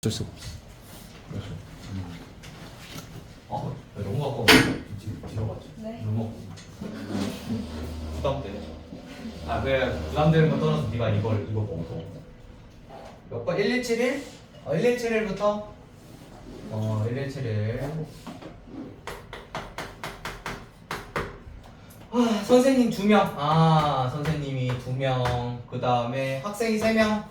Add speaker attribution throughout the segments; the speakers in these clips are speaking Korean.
Speaker 1: 어쩔 수가 없어.
Speaker 2: 그렇죠. 너무 아까워. 뒤로 가지.
Speaker 3: 네.
Speaker 2: 너무 부담돼. 그래 부담되는 건 떠나서 네가 이거 먹어. 몇 번? 1171? 1171부터 1171. 선생님 2명. 선생님이 2명. 그 다음에 학생이 3명.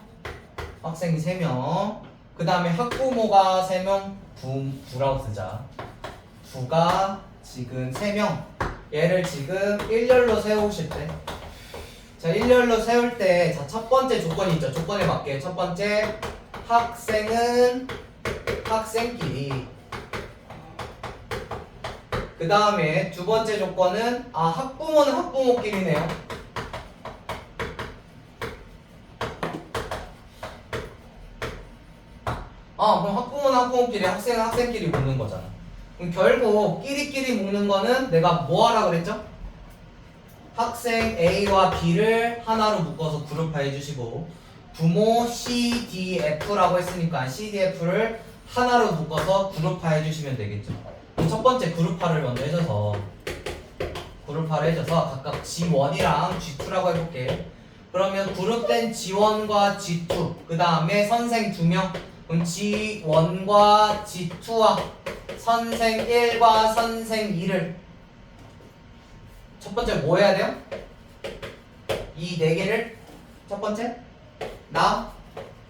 Speaker 2: 학생이 3명. 그 다음에 학부모가 3명. 부라고 쓰자. 부가 지금 3명. 얘를 지금 일렬로 세우실 때, 자, 일렬로 세울 때, 자, 첫 번째 조건이 있죠. 조건에 맞게. 첫 번째, 학생은 학생끼리. 그 다음에 두 번째 조건은, 학부모는 학부모끼리네요. 그럼 학부모는 학부모끼리, 학생은 학생끼리 묶는 거잖아. 그럼 결국 끼리끼리 묶는 거는 내가 뭐 하라 그랬죠? 학생 A와 B를 하나로 묶어서 그룹화 해주시고, 부모 C, D, F라고 했으니까 C, D, F를 하나로 묶어서 그룹화 해주시면 되겠죠. 그럼 첫 번째 그룹화를 먼저 해줘서 각각 G1이랑 G2라고 해볼게. 그러면 그룹된 G1과 G2, 그 다음에 선생 2명. 그럼 G1과 G2와 선생 1과 선생 2를 첫 번째 뭐 해야 돼요? 이 4개를 첫 번째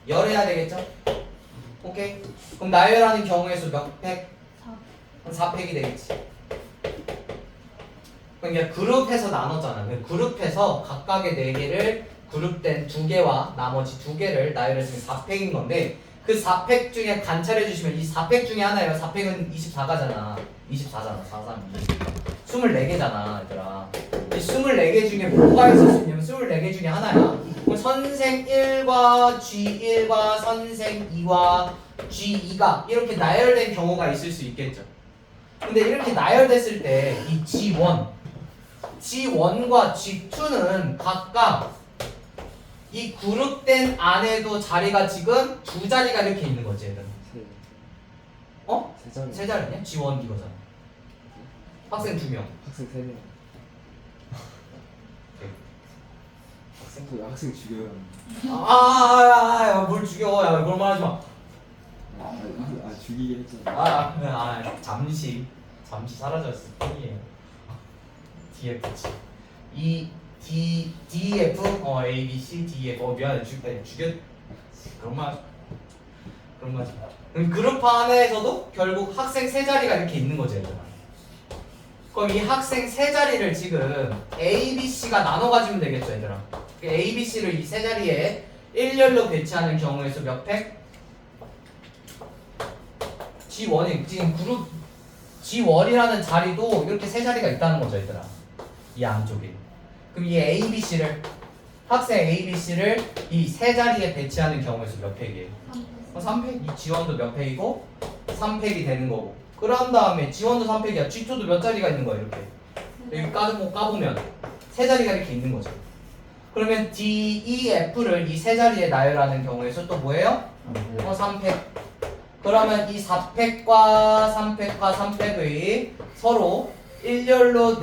Speaker 2: 열해야 되겠죠? 오케이. 그럼 나열하는 경우의 수 몇 팩? 4팩이 되겠지. 그러니까 그룹해서 나눴잖아. 그룹해서 각각의 4개를 그룹된 2개와 나머지 2개를 나열했으면 4팩인 건데, 그 4팩 중에 관찰해 주시면 이 4팩 중에 하나예요. 4팩은 24가잖아. 24잖아. 4, 3, 2. 24개잖아, 얘들아. 이 24개 중에 뭐가 있을 수 있냐면 24개 중에 하나야. 그럼 선생 1과 G1과 선생 2와 G2가 이렇게 나열된 경우가 있을 수 있겠죠. 근데 이렇게 나열됐을 때 이 G1과 G2는 각각 이 그룹된 안에도 자리가 지금 2자리가 이렇게 있는 거지, 얘들아.
Speaker 1: 세 자리.
Speaker 2: 3자리냐? G1 이거잖아. 학생 2명.
Speaker 1: 학생 3명. 학생 죽여요.
Speaker 2: 뭘 죽여? 야, 그런 말 하지 마.
Speaker 1: 죽이긴 했잖아.
Speaker 2: 잠시 사라졌을 뿐이에요. DF지. DF, A, B, C, DF. 미안해, 죽여. 그런 말 하지 마. 그럼 그룹화 안에서도 결국 학생 3자리가 이렇게 있는 거지, 얘들아. 그럼 이 학생 3자리를 지금 A, B, C가 나눠 가지면 되겠죠, 얘들아. A, B, C를 이 3자리에 일렬로 배치하는 경우의 수 몇 팩? G1이 지금 그룹 G1이라는 자리도 이렇게 3자리가 있다는 거죠, 얘들아. 이 안쪽에. 그럼 이 A, B, C를 학생 A, B, C를 이 3자리에 배치하는 경우의 수 몇 팩이에요? 3팩. 이 G1도 몇 팩이고 3팩이 되는 거고. 그런 다음에 G1도 3팩이야. G2도 몇 자리가 있는 거야, 이렇게. 여기 까보면 3자리가 이렇게 있는 거죠. 그러면 D, E, F를 이 3자리에 나열하는 경우의 수 또 뭐예요? 3팩. 그러면 이 4팩과 3팩과 3팩의 서로 일렬로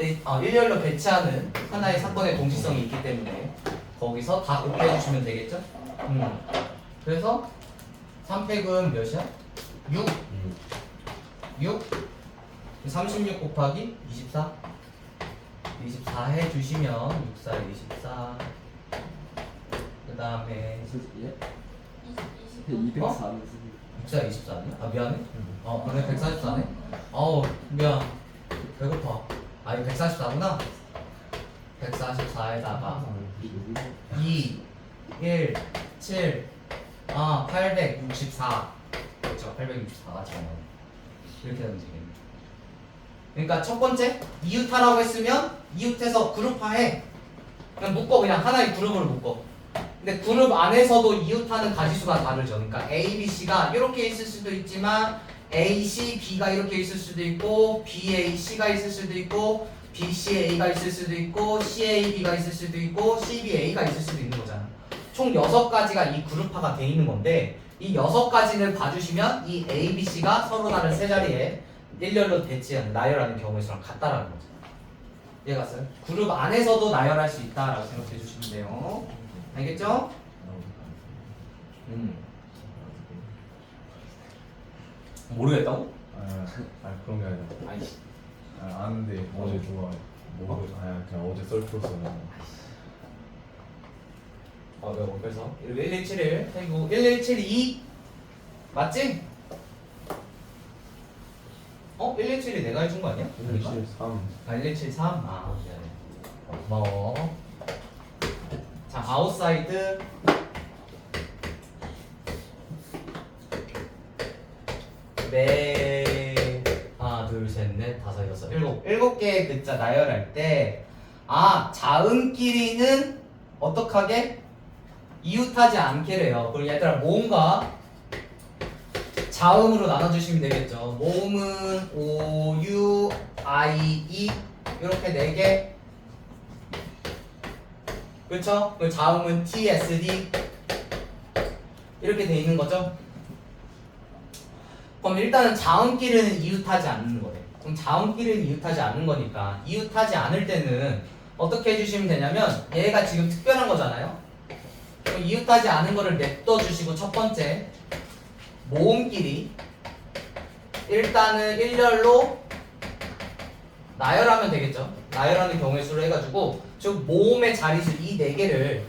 Speaker 2: 배치하는 하나의 사건의 동시성이 있기 때문에 거기서 다 곱해 주시면 되겠죠? 그래서 3팩은 몇이야? 6 36 곱하기 24 해주시면 64, 24. 그 다음에
Speaker 1: 204는
Speaker 2: 64, 24네? 미안해. 그래 144네. 미안. 배고파. 이거 144구나. 144에다가 2, 1, 7, 864. 그렇죠. 864가 지금 이렇게 되면 되겠네. 그러니까 첫 번째 이웃하라고 했으면 이웃해서 그룹화해. 그냥 묶어. 그냥 하나의 그룹으로 묶어. 근데 그룹 안에서도 이웃하는 가지수가 다르죠. 그러니까 A, B, C가 이렇게 있을 수도 있지만 A, C, B가 이렇게 있을 수도 있고 B, A, C가 있을 수도 있고 B, C, A가 있을 수도 있고 C, A, B가 있을 수도 있고 C, B, A가 있을 수도 있는 거잖아. 총 6가지가 이 그룹화가 돼 있는 건데 이 6가지는 봐주시면 이 A, B, C가 서로 다른 세 자리에 일렬로 배치하는 나열하는 경우의 수랑 같다라는 거죠. 이해갔어요? 그룹 안에서도 나열할 수 있다라고 생각해 주시면 돼요. 알겠죠? 모르겠다고?
Speaker 3: 그런 게 아니라
Speaker 2: 아이씨.
Speaker 3: 아는데 어제 좋아 그냥 어제 썰 풀었어요.
Speaker 2: 그래서 1171 그리고 1172 맞지? 1172 내가 해준 거 아니야?
Speaker 3: 173
Speaker 2: 1173? 미안해. 고마워. 자, 아웃사이드 네 하나 둘셋넷 다섯 여섯 일곱 개의 글자 나열할 때 자음끼리는 어떡하게? 이웃하지 않게래요. 그리고 얘들아 모음과 자음으로 나눠주시면 되겠죠. 모음은 O, U, I, E 이렇게 4개 그렇죠? 그리고 자음은 T, S, D 이렇게 돼 있는 거죠. 그럼 일단은 자음끼리는 이웃하지 않는 거래. 그럼 자음끼리는 이웃하지 않는 거니까 이웃하지 않을 때는 어떻게 해주시면 되냐면 얘가 지금 특별한 거잖아요. 그럼 이웃하지 않은 거를 냅둬 주시고 첫 번째 모음끼리 일단은 일렬로 나열하면 되겠죠. 나열하는 경우의 수로 해가지고 즉 모음의 자리수 이 4개를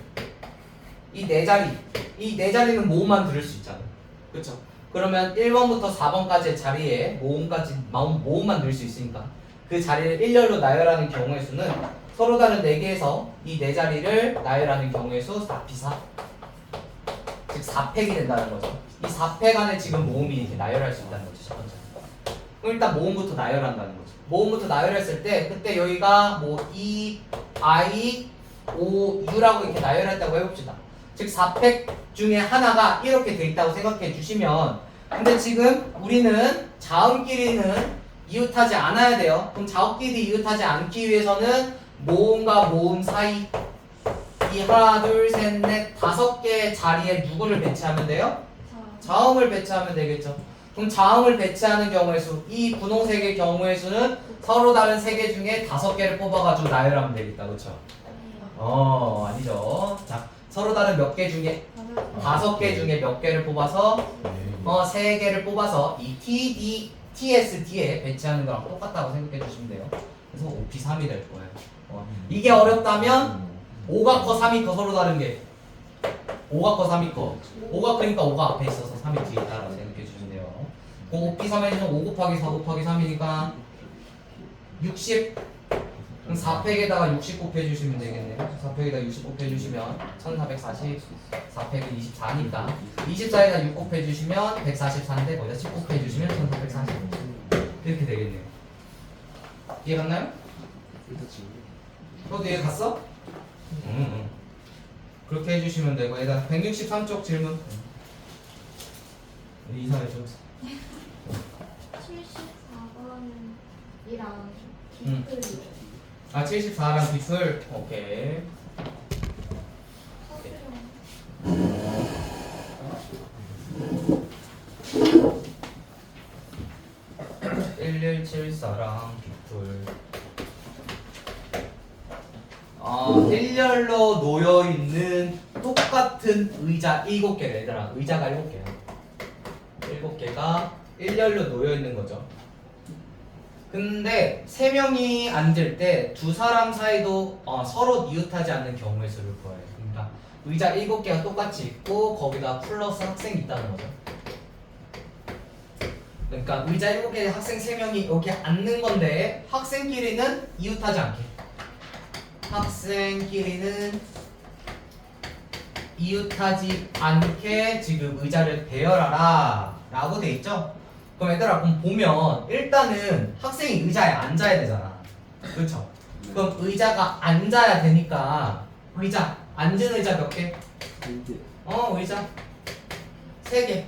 Speaker 2: 이 4자리 이 4자리는 모음만 들을 수 있잖아요. 그렇죠? 그러면 1번부터 4번까지의 자리에 모음만 넣을 수 있으니까 그 자리를 일렬로 나열하는 경우의 수는 서로 다른 4개에서 이 4자리를 나열하는 경우의 수 4p4 즉 4팩이 된다는 거죠. 이 4팩 안에 지금 모음이 이렇게 나열할 수 있다는 거죠. 첫 번째. 그럼 일단 모음부터 나열한다는 거죠. 모음부터 나열했을 때 그때 여기가 뭐 E, I, O, U라고 이렇게 나열했다고 해봅시다. 즉 4팩 중에 하나가 이렇게 돼 있다고 생각해 주시면 근데 지금 우리는 자음끼리는 이웃하지 않아야 돼요. 그럼 자음끼리 이웃하지 않기 위해서는 모음과 모음 사이 이 하나 둘셋넷 5개의 자리에 누구를 배치하면 돼요? 자음을 배치하면 되겠죠. 그럼 자음을 배치하는 경우의 수, 이 분홍색의 경우의 수는 서로 다른 3개 중에 5개를 뽑아가지고 나열하면 되겠다. 그렇죠? 아니죠. 자, 서로 다른 몇 개 중에 5개 중에 몇 개를 뽑아서 3개를 뽑아서 이 TSD에 배치하는 거랑 똑같다고 생각해 주시면 돼요. 그래서 OP3이 될 거예요. 이게 어렵다면 5가 커 3이 커 서로 다른 게 5가 커 3이 커 5가 크니까 5가 앞에 있어서 3이 뒤에 있다라고 생각해 주시면 돼요. 그럼 OP3에는 5 곱하기 4 곱하기 3이니까 60 그럼 4팩에다가 60 곱해주시면 되겠네요. 4팩에다가 60 곱해주시면 1440 4팩은 24니까 24에다 6 곱해주시면 144인데 거기다 10 곱해주시면 1440 이렇게 되겠네요. 이해 갔나요? 너도 이해 갔어? 그렇게 해주시면 되고 얘가 163쪽 질문 이사해 좀
Speaker 4: 74번이랑 뒷글이요.
Speaker 2: 74랑 뒷글 오케이. 1174랑 뒷글 일렬로 놓여있는 똑같은 의자 7개 얘들아 의자가 7개야 7개가 일렬로 놓여있는 거죠. 근데 3명이 앉을 때 2사람 사이도 서로 이웃하지 않는 경우의 수를 구해요. 그러니까 의자 7개가 똑같이 있고 거기다 플러스 학생이 있다는 거죠. 그러니까 의자 7개에 학생 3명이 이렇게 앉는 건데 학생끼리는 이웃하지 않게 학생끼리는 이웃하지 않게 지금 의자를 배열하라 라고 돼 있죠? 그럼 얘들아 그럼 보면 일단은 학생이 의자에 앉아야 되잖아. 그렇죠? 그럼 의자가 앉아야 되니까 의자 앉은 의자 몇 개? 의자 3개.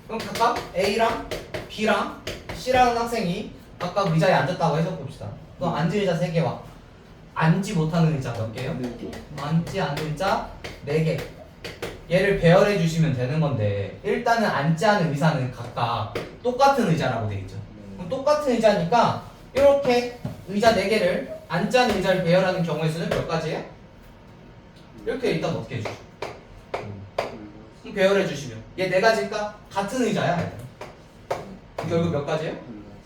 Speaker 2: 그럼 각각 A랑 B랑 C라는 학생이 각각 의자에 앉았다고 해서 봅시다. 그럼 앉은 의자 3개와 앉지 못하는 의자 몇 개요? 앉지 않는 의자 4개. 얘를 배열해 주시면 되는 건데 일단은 앉지 않은 의자는 각각 똑같은 의자라고 돼 있죠. 그럼 똑같은 의자니까 이렇게 의자 4개를 앉지 않은 의자를 배열하는 경우의 수는 몇 가지예요? 이렇게 일단 어떻게 해주죠? 그럼 배열해 주시면 얘 4가지일까? 같은 의자야. 얘들아. 결국 몇 가지예요?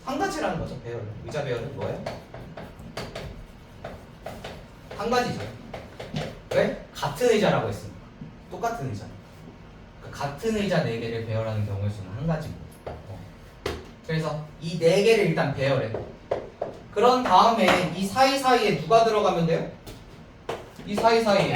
Speaker 2: 한 가지라는 거죠. 배열은. 의자 배열은 뭐예요? 한 가지죠. 왜? 같은 의자라고 했으니까. 똑같은 의자. 그러니까 같은 의자 4개를 배열하는 경우의 수는 한 가지고. 그래서 이 4개를 일단 배열해. 그런 다음에 이 사이사이에 누가 들어가면 돼요? 이 사이사이에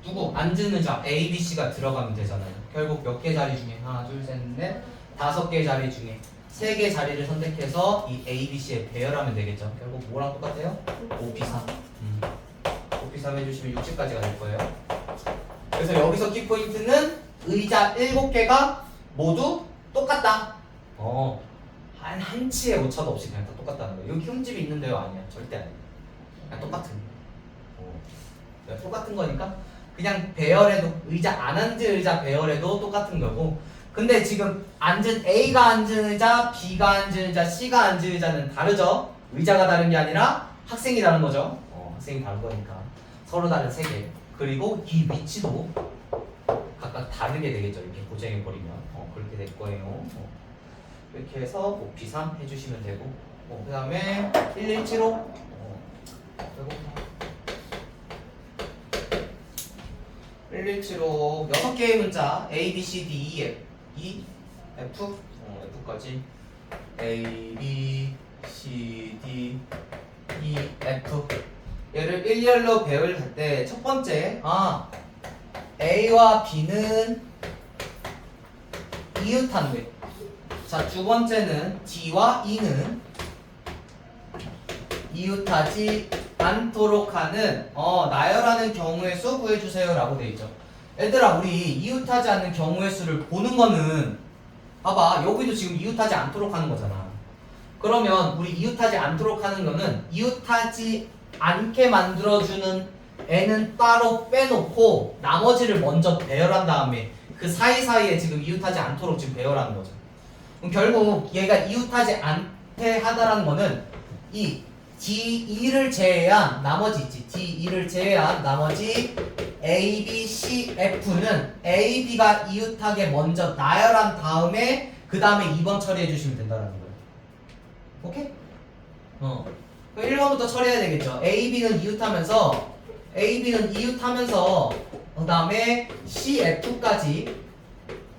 Speaker 2: 누구? 앉은 의자 A, B, C가 들어가면 되잖아요. 결국 몇 개 자리 중에 하나, 둘, 셋, 넷, 5개 자리 중에 3개 자리를 선택해서 이 A, B, C에 배열하면 되겠죠. 결국 뭐랑 똑같아요? 5P3. 5P3 해주시면 60까지가 될 거예요. 그래서 여기서 키포인트는 의자 7개가 모두 똑같다. 한 치의 오차도 없이 그냥 다 똑같다는 거예요. 여기 흠집이 있는데요? 아니야. 절대 아니에요. 그냥 똑같은 그냥 똑같은 거니까 그냥 배열해도 의자 안 앉은 의자 배열해도 똑같은 거고 근데 지금 앉은 A가 앉은 의자, B가 앉은 의자, C가 앉은 의자는 다르죠? 의자가 다른 게 아니라 학생이 다른 거죠. 학생이 다른 거니까 서로 다른 세계 그리고 이 위치도 각각 다르게 되겠죠. 이렇게 고정해 버리면 그렇게 될 거예요. 이렇게 해서 OP3 해주시면 되고 그 다음에 1175 1175 6개의 문자 A, B, C, D, E, F F까지 A, B, C, D, E, F 얘를 일렬로 배울 때 첫 번째 A와 B는 이웃한데 자, 두 번째는 D와 E는 이웃하지 않도록 하는 나열하는 경우의 수 구해주세요 라고 돼 있죠. 얘들아 우리 이웃하지 않는 경우의 수를 보는 거는 봐봐 여기도 지금 이웃하지 않도록 하는 거잖아. 그러면 우리 이웃하지 않도록 하는 거는 이웃하지 않게 만들어주는 애는 따로 빼놓고 나머지를 먼저 배열한 다음에 그 사이사이에 지금 이웃하지 않도록 지금 배열하는 거죠. 그럼 결국 얘가 이웃하지 않게 하다라는 거는 이 D2를 제외한 나머지 있지. D2를 제외한 나머지 A, B, C, F는 A, B가 이웃하게 먼저 나열한 다음에 그 다음에 2번 처리해 주시면 된다는 거예요. 오케이? 그럼 1번부터 처리해야 되겠죠. A, B는 이웃하면서 그 다음에 C, F까지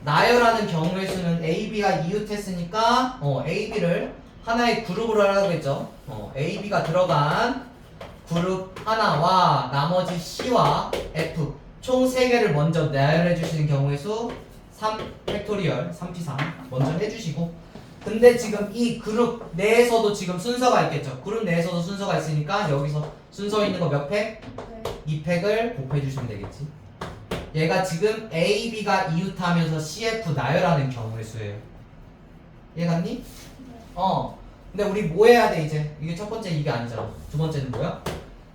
Speaker 2: 나열하는 경우의 수는 A, B가 이웃했으니까 A, B를 하나의 그룹으로 하라고 했죠. A, B가 들어간 그룹 하나와 나머지 C와 F 총 3개를 먼저 나열해 주시는 경우의 수 3 팩토리얼 3P3 먼저 해주시고 근데 지금 이 그룹 내에서도 지금 순서가 있겠죠. 그룹 내에서도 순서가 있으니까 여기서 순서 있는 거 몇 팩? 2팩을 곱해 주시면 되겠지. 얘가 지금 A, B가 이웃하면서 CF 나열하는 경우의 수예요. 이해갔니? 근데 우리 뭐 해야 돼 이제? 이게 첫 번째 이게 아니잖아. 두 번째는 뭐야?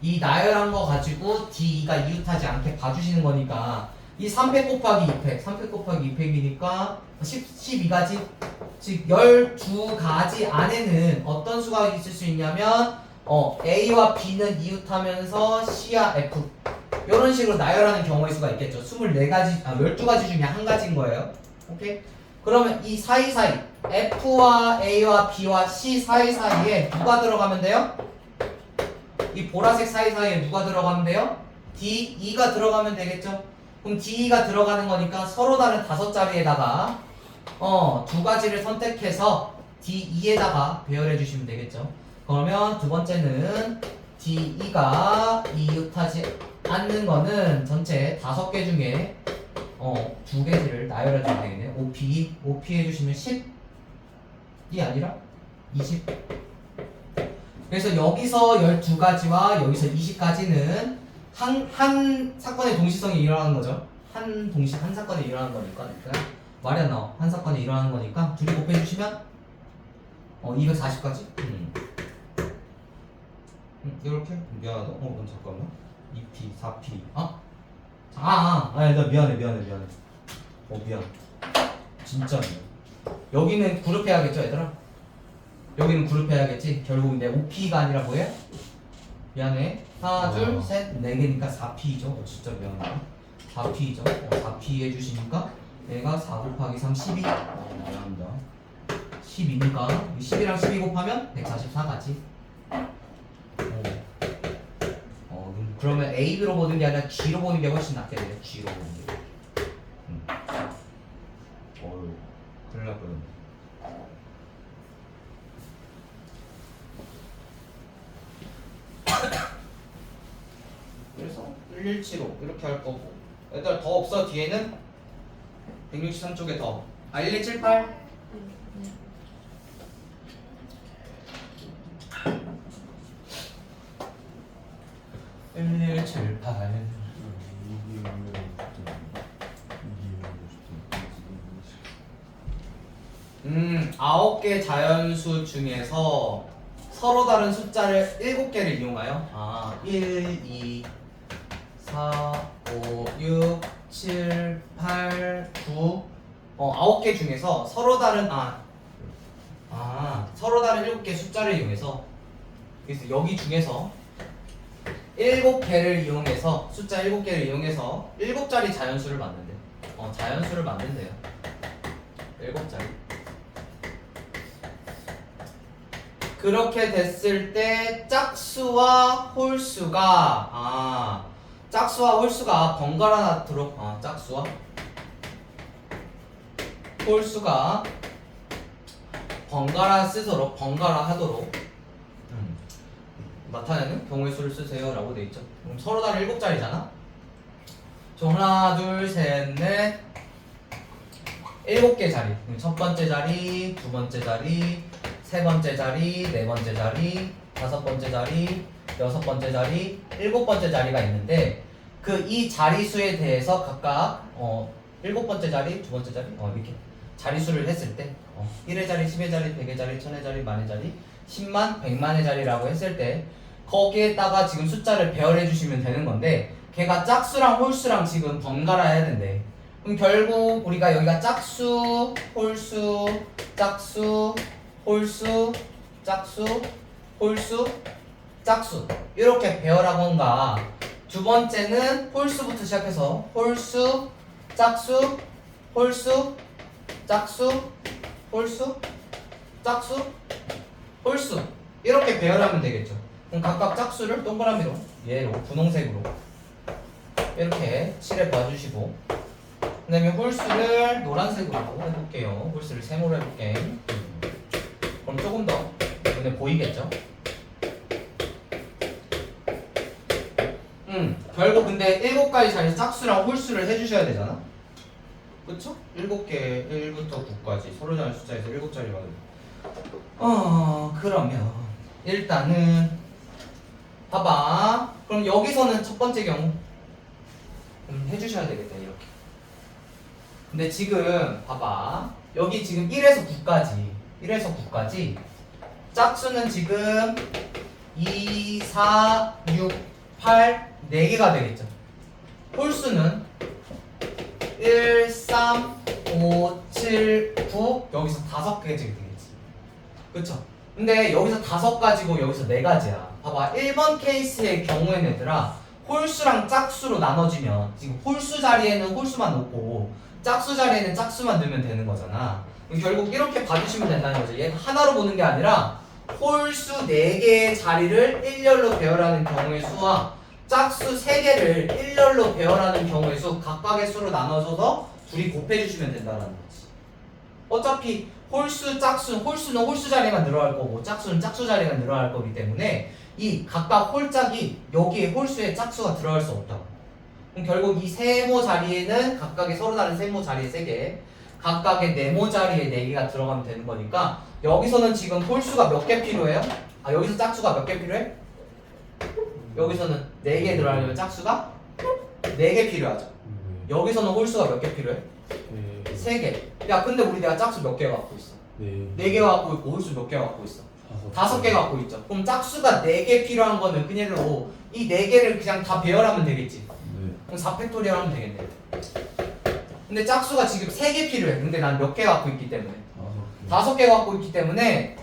Speaker 2: 이 나열한 거 가지고 D2가 이웃하지 않게 봐주시는 거니까 이 3팩 곱하기 2팩 3팩 곱하기 2팩이니까 12가지 즉 12가지 안에는 어떤 수가 있을 수 있냐면 A와 B는 이웃하면서 C와 F 이런 식으로 나열하는 경우의 수가 있겠죠. 24가지, 12가지 중에 한 가지인 거예요. 오케이? 그러면 이 사이사이 F와 A와 B와 C 사이사이에 누가 들어가면 돼요? 이 보라색 사이사이에 누가 들어가면 돼요? D, E가 들어가면 되겠죠? 그럼 D가 들어가는 거니까 서로 다른 5자리에다가 2가지를 선택해서 D2에다가 배열해 주시면 되겠죠. 그러면 두 번째는 D2가 이웃하지 않는 거는 전체 5개 중에 2개를 나열해 주면 되겠네요. OP 해주시면 10이 아니라 20. 그래서 여기서 12가지와 여기서 20가지는 한 사건의 동시성이 일어나는 거죠. 한 사건에 일어나는 거니까. 말이 안 나와. 한 사건에 일어나는 거니까 둘이 곱해주시면 240까지. 이렇게 미안하다. 잠깐만. 2P, 4P. 아니 나 미안해. 미안. 진짜 미안. 여기는 그룹해야겠죠, 얘들아? 여기는 그룹해야겠지. 결국 내 OP가 아니라 뭐예요? 미안해. 하나, 둘, 셋, 네 개니까 4P죠. 진짜 미안해. 4P죠. 4P 해주시니까 얘가 4 곱하기 3, 12. 미안합니다. 12니까 12랑 12 곱하면 144가지. 그러면 AB로 보는 게 아니라 G로 보는 게 훨씬 낫게 돼요. G로 보는 게. 어휴, 큰일 날 뻔했네. 그래서 1175 이렇게 할 거고. 얘들 더 없어 뒤에는 163쪽에 더. 1278.
Speaker 4: 네.
Speaker 2: 1178. 아홉 개 자연수 중에서 서로 다른 숫자를 7개를 이용하여 1, 2, 4, 5, 6, 7, 8, 9 9개 중에서 서로 다른 서로 다른 7개 숫자를 이용해서 그래서 여기 중에서 7개를 이용해서 숫자 7개를 이용해서 7자리 자연수를 만든대. 자연수를 만든대요. 7자리. 그렇게 됐을 때 짝수와 홀수가 번갈아 나도록 짝수와 홀수가 번갈아 하도록 나타내는 경우의 수를 쓰세요 라고 돼 있죠. 그럼 서로 다른 7자리잖아. 하나, 둘, 셋, 넷 7개 자리. 첫 번째 자리, 두 번째 자리, 세 번째 자리, 네 번째 자리, 다섯 번째 자리, 여섯 번째 자리, 7번째 자리가 있는데 이 자리수에 대해서 각각 7번째 자리, 두 번째 자리 이렇게 자리수를 했을 때 1의 자리, 10의 자리, 100의 자리, 1000의 자리, 만의 자리, 10만, 100만의 자리라고 했을 때 거기에다가 지금 숫자를 배열해 주시면 되는 건데 걔가 짝수랑 홀수랑 지금 번갈아 해야 된대. 그럼 결국 우리가 여기가 짝수, 홀수, 짝수, 홀수, 짝수, 홀수, 짝수 이렇게 배열하건가. 두 번째는 홀수부터 시작해서 홀수, 짝수, 홀수, 짝수, 홀수, 짝수, 홀수 이렇게 배열하면 되겠죠. 그럼 각각 짝수를 동그라미로 얘로 분홍색으로 이렇게 칠해 봐주시고 그 다음에 홀수를 노란색으로 해볼게요. 홀수를 세모로 해볼게. 그럼 조금 더 눈에 보이겠죠? 결국 근데 7가지 자리 짝수랑 홀수를 해주셔야 되잖아. 그쵸? 7개 1부터 9까지 서로 다른 숫자에서 7자리가 그러면 일단은 봐봐. 그럼 여기서는 첫 번째 경우 해주셔야 되겠다 이렇게. 근데 지금 봐봐. 여기 지금 1에서 9까지 짝수는 지금 2, 4, 6, 8 4개가 되겠죠. 홀수는 1, 3, 5, 7, 9 여기서 5개 되겠지. 그쵸? 근데 여기서 5가지고 여기서 4가지야. 봐봐. 1번 케이스의 경우에는 얘들아 홀수랑 짝수로 나눠지면 지금 홀수 자리에는 홀수만 놓고 짝수 자리에는 짝수만 넣으면 되는 거잖아. 결국 이렇게 봐주시면 된다는 거죠. 얘가 하나로 보는 게 아니라 홀수 4개의 자리를 일렬로 배열하는 경우의 수와 짝수 3개를 일렬로 배열하는 경우의 수 각각의 수로 나눠줘서 둘이 곱해주시면 된다는 거지. 어차피 홀수, 짝수, 홀수는 홀수 자리만 늘어날 거고 짝수는 짝수 자리가 늘어날 거기 때문에 이 각각 홀짝이 여기에 홀수에 짝수가 들어갈 수 없다고. 그럼 결국 이 세모 자리에는 각각의 서로 다른 세모 자리에 3개 각각의 네모 자리에 4개가 들어가면 되는 거니까 여기서는 지금 홀수가 몇 개 필요해요? 여기서 짝수가 몇 개 필요해? 여기서는 4개 들어가려면 짝수가 4개 필요하죠. 여기서는 홀수가 몇 개 필요해? 3개. 야 근데 우리 내가 짝수 몇 개 갖고 있어? 4개 갖고 있고 홀수 몇 개 갖고 있어? 5개 갖고 있죠. 그럼 짝수가 4개 필요한 거는 그냥 이 4개를 그냥 다 배열하면 되겠지. 그럼 4팩토리얼 하면 되겠네. 근데 짝수가 지금 3개 필요해. 근데 난 몇 개 갖고 있기 때문에 5개 갖고 있기 때문에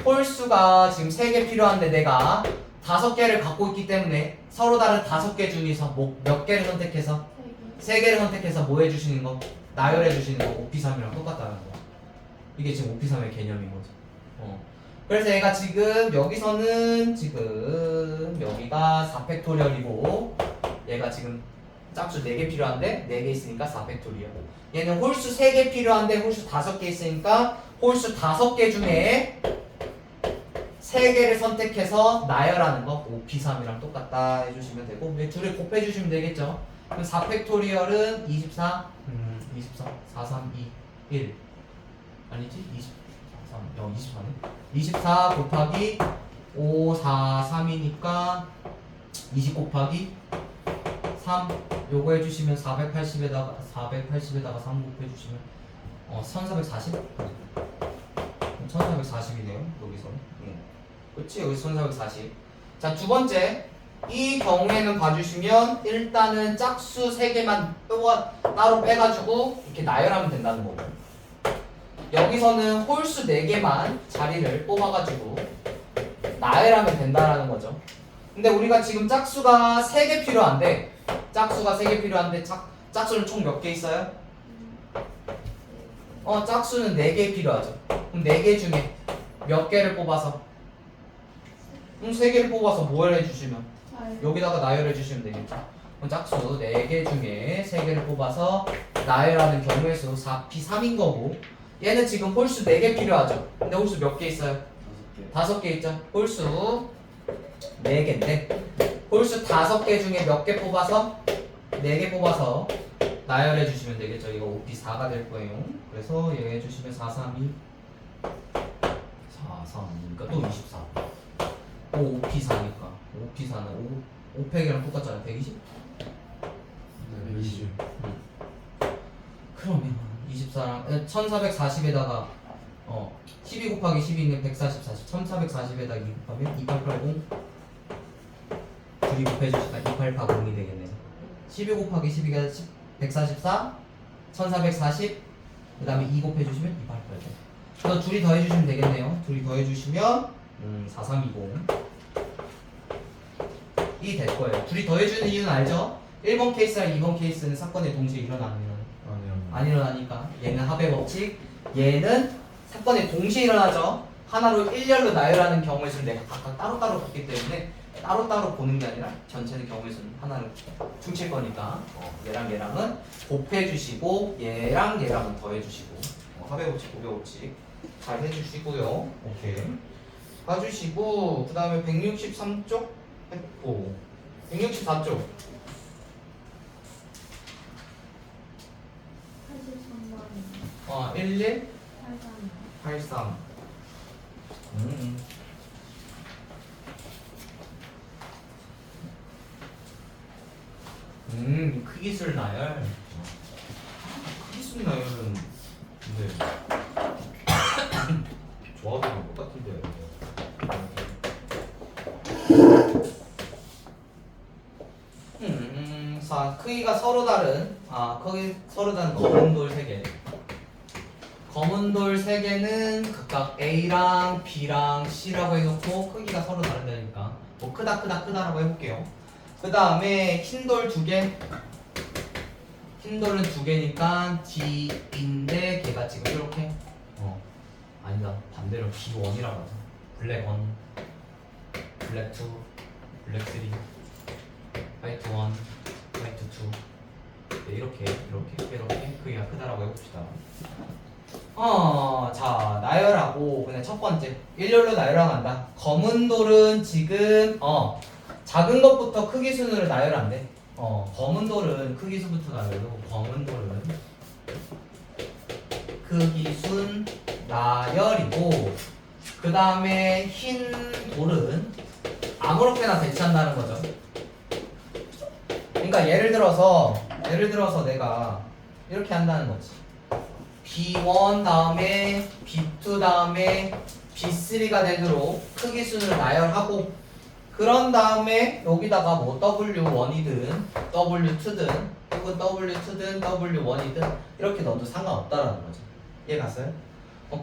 Speaker 2: 홀수가 지금 3개 필요한데 내가 5개를 갖고 있기 때문에 서로 다른 5개 중에서 뭐 몇 개를 선택해서 3개를 선택해서 뭐 해주시는 거? 나열해 주시는 거 5P3이랑 똑같다는 거. 이게 지금 5P3의 개념인 거죠. 그래서 얘가 지금 여기서는 지금 여기가 4팩토리얼이고 얘가 지금 짝수 4개 필요한데 4개 있으니까 4팩토리얼. 얘는 홀수 3개 필요한데 홀수 5개 있으니까 홀수 5개 중에 3개를 선택해서 나열하는 거 5P3이랑 똑같다 해주시면 되고 둘을 곱해주시면 되겠죠. 그럼 4팩토리얼은 24 24 4 3 2 1 아니지? 24네 24 곱하기 5 4 3이니까 20 곱하기 3 요거 해주시면 480에다가 3 곱해주시면 1440? 1440이네요 여기서는. 그치 여기 1440. 자 두번째 이 경우에는 봐주시면 일단은 짝수 3개만 따로 빼가지고 이렇게 나열하면 된다는 거고 여기서는 홀수 4개만 자리를 뽑아가지고 나열하면 된다라는 거죠. 근데 우리가 지금 짝수가 3개 필요한데 짝수는 총 몇 개 있어요? 짝수는 4개 필요하죠. 그럼 4개 중에 몇 개를 뽑아서 3개를 뽑아서 뭘 해주시면 여기다가 나열해 주시면 되겠죠. 그럼 짝수 4개 중에 3개를 뽑아서 나열하는 경우의 수 4P3인 거고 얘는 지금 홀수 4개 필요하죠. 근데 홀수 몇 개 있어요? 5개 있죠. 홀수 4개인데 홀수 5개 중에 몇 개 뽑아서 4개 뽑아서 나열해 주시면 되겠죠. 이거 5P4가 될 거예요. 그래서 얘 해주시면 4, 3, 2 4, 3, 2니까 또 24 5P4니까 5P4는 5팩이랑 똑같잖아요. 120?
Speaker 3: 네 20.
Speaker 2: 그러면 24랑 1440에다가 12 곱하기 12는 140, 40 1440에다가 2 곱하면 2880 둘이 곱해주시면 2880이 되겠네요. 12 곱하기 12가 144 1440 그 다음에 2 곱해주시면 2880 그래서 둘이 더해주시면 되겠네요. 둘이 더해주시면 4320 이 될 거예요. 둘이 더해주는 이유는 알죠? 1번 케이스랑 2번 케이스는 사건이 동시에 일어나는 안 일어나니까 얘는 합의 법칙 얘는 사건이 동시에 일어나죠. 하나로 일렬로 나열하는 경우의 수를 내가 각각 따로따로 봤기 때문에 따로따로 보는 게 아니라 전체는 경우의 수는 하나로 퉁칠 거니까 얘랑은 곱해주시고 얘랑은 더해주시고 합의 법칙, 고배 법칙 잘 해주시고요. 오케이 봐주시고 그 다음에 163쪽 했고 164쪽
Speaker 4: 83번이요.
Speaker 2: 11
Speaker 4: 83.
Speaker 2: 83 크기술 나열 크기술 나열은 근데
Speaker 3: 조합은 똑같은데.
Speaker 2: 크기가 서로 다른 크기 서로 다른 검은 돌 3개 검은 돌 3개는 각각 A랑 B랑 C라고 해놓고 크기가 서로 다르다니까 뭐 크다라고 해볼게요. 그 다음에 흰 돌 2개 흰 돌은 2개니까 D인데 걔가 지금 이렇게 아니다 반대로 B1이라고 하자. 블랙 1 블랙 2 블랙 3 화이트 1 화이트 2 이렇게 크기가 크다라고 해봅시다. 자 나열하고 그냥 첫 번째 일렬로 나열하간다. 검은 돌은 지금 작은 것부터 크기 순으로 나열한대. 검은 돌은 크기 수부터 나열로 검은 돌은 크기 순 나열이고 그 다음에 흰 돌은 아무렇게나 배치한다는 거죠. 그러니까 예를 들어서 내가 이렇게 한다는 거지. B1 다음에 B2 다음에 B3가 되도록 크기 순을 나열하고 그런 다음에 여기다가 뭐 W1이든 W2든 혹은 W2든 W1이든 이렇게 넣어도 상관없다라는 거죠. 이해 갔어요?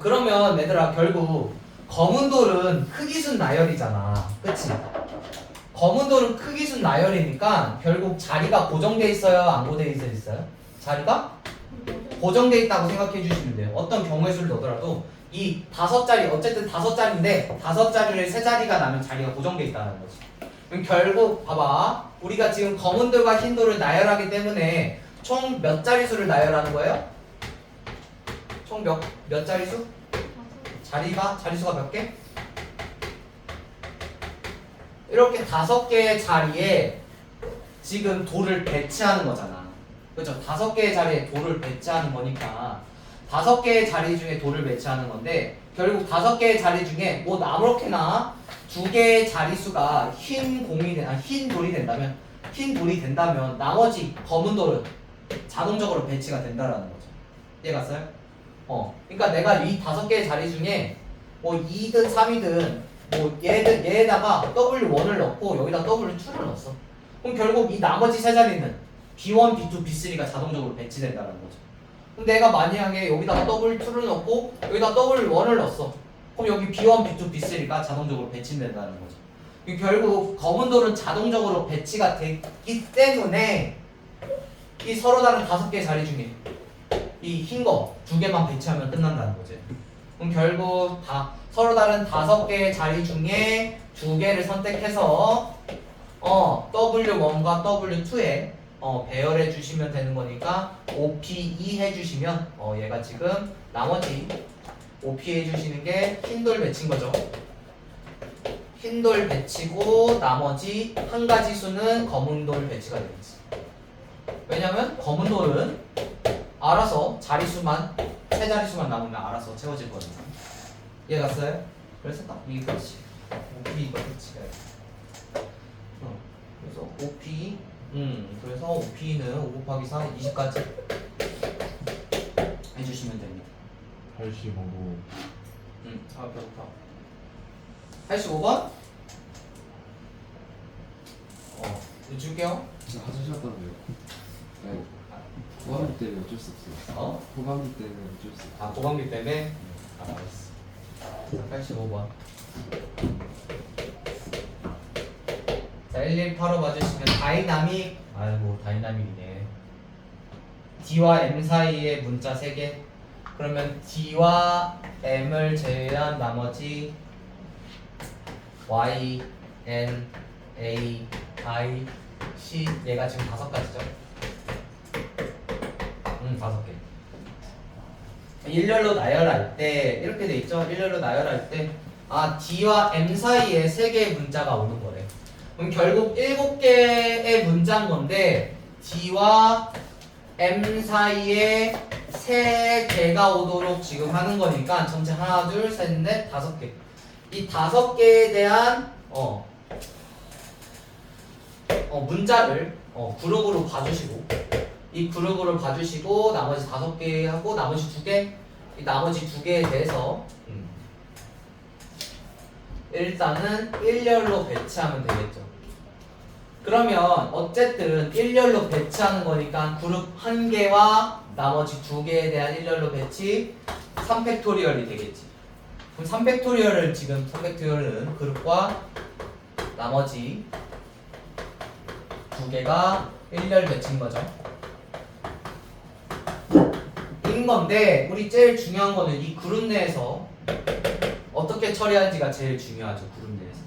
Speaker 2: 그러면 얘들아 결국 검은 돌은 크기순 나열이잖아. 그치? 검은 돌은 크기순 나열이니까 결국 자리가 고정돼 있어요? 안 고정돼 있어요? 자리가 고정돼 있다고 생각해 주시면 돼요. 어떤 경우의 수를 넣더라도 이 5자리 어쨌든 5자리인데 5자리를 3자리가 나면 자리가 고정돼 있다는 거지. 그럼 결국 봐봐. 우리가 지금 검은 돌과 흰 돌을 나열하기 때문에 총 몇 자리수를 나열하는 거예요? 총 몇 자리수? 자리수가 몇 개? 이렇게 5개의 자리에 지금 돌을 배치하는 거잖아. 그렇죠? 5개의 자리에 돌을 배치하는 거니까 5개의 자리 중에 돌을 배치하는 건데 결국 5개의 자리 중에 뭐 아무렇게나 2개의 자리수가 흰 돌이 된다면 나머지 검은 돌은 자동적으로 배치가 된다라는 거죠. 이해 갔어요? 그러니까 내가 이 5개의 자리 중에 뭐 2든 3이든 뭐 얘에다가 W1을 넣고 여기다 W2를 넣었어. 그럼 결국 이 나머지 3자리는 B1, B2, B3가 자동적으로 배치된다는 거죠. 그럼 내가 만약에 여기다가 W2를 넣고 여기다 W1을 넣었어. 그럼 여기 B1, B2, B3가 자동적으로 배치된다는 거죠. 결국 검은 돌은 자동적으로 배치가 되기 때문에 이 서로 다른 5개의 자리 중에 이 흰 거 2개만 배치하면 끝난다는 거죠. 그럼 결국 다 서로 다른 5개의 자리 중에 2개를 선택해서 W1과 W2에 배열해 주시면 되는 거니까 OP2 해주시면 얘가 지금 나머지 OP 해주시는 게 흰돌 배치인 거죠. 흰돌 배치고 나머지 한 가지 수는 검은돌 배치가 되겠지. 왜냐면 검은돌은 알아서 자리수만 3자리수만 남으면 알아서 채워질 거거든요. 이해 갔어요? 그래서 딱 이거지. OP 이거 배치가 그래서 OP 그래서 OP는 5 곱하기 4 20까지 해주시면 됩니다.
Speaker 3: 85고.
Speaker 2: 배고파. 85번? 줄게요.
Speaker 5: 화장실 갔다 와요. 네. 고감기 때문에 어쩔 수 없어요. 고감기 때문에 어쩔 수 없어요.
Speaker 2: 고감기 때문에? 알았어. 85번. 자, 118호 봐주시면 다이나믹. 다이나믹이네. D와 M 사이의 문자 3개. 그러면 D와 M을 제외한 나머지 Y, N, A, I, C 얘가 지금 5가지죠? 5개. 일렬로 나열할 때 이렇게 돼 있죠? 일렬로 나열할 때 D와 M 사이에 3개의 문자가 오는 거래. 그럼 결국 7개의 문자인 건데 D와 M 사이에 3개가 오도록 지금 하는 거니까 전체 하나, 둘, 셋, 넷, 5개. 이 5개에 대한 문자를 그룹으로 봐주시고 이 그룹으로 봐주시고 나머지 5개 하고 나머지 2개 이 나머지 2개에 대해서 일단은 일렬로 배치하면 되겠죠. 그러면 어쨌든 일렬로 배치하는 거니까 그룹 1개와 나머지 2개에 대한 일렬로 배치 3팩토리얼이 되겠지. 그럼 3팩토리얼을 지금 3팩토리얼은 그룹과 나머지 2개가 일렬 배치인 거죠. 인 건데 우리 제일 중요한 거는 이 그룹 내에서 어떻게 처리하는지가 제일 중요하죠. 그룹 내에서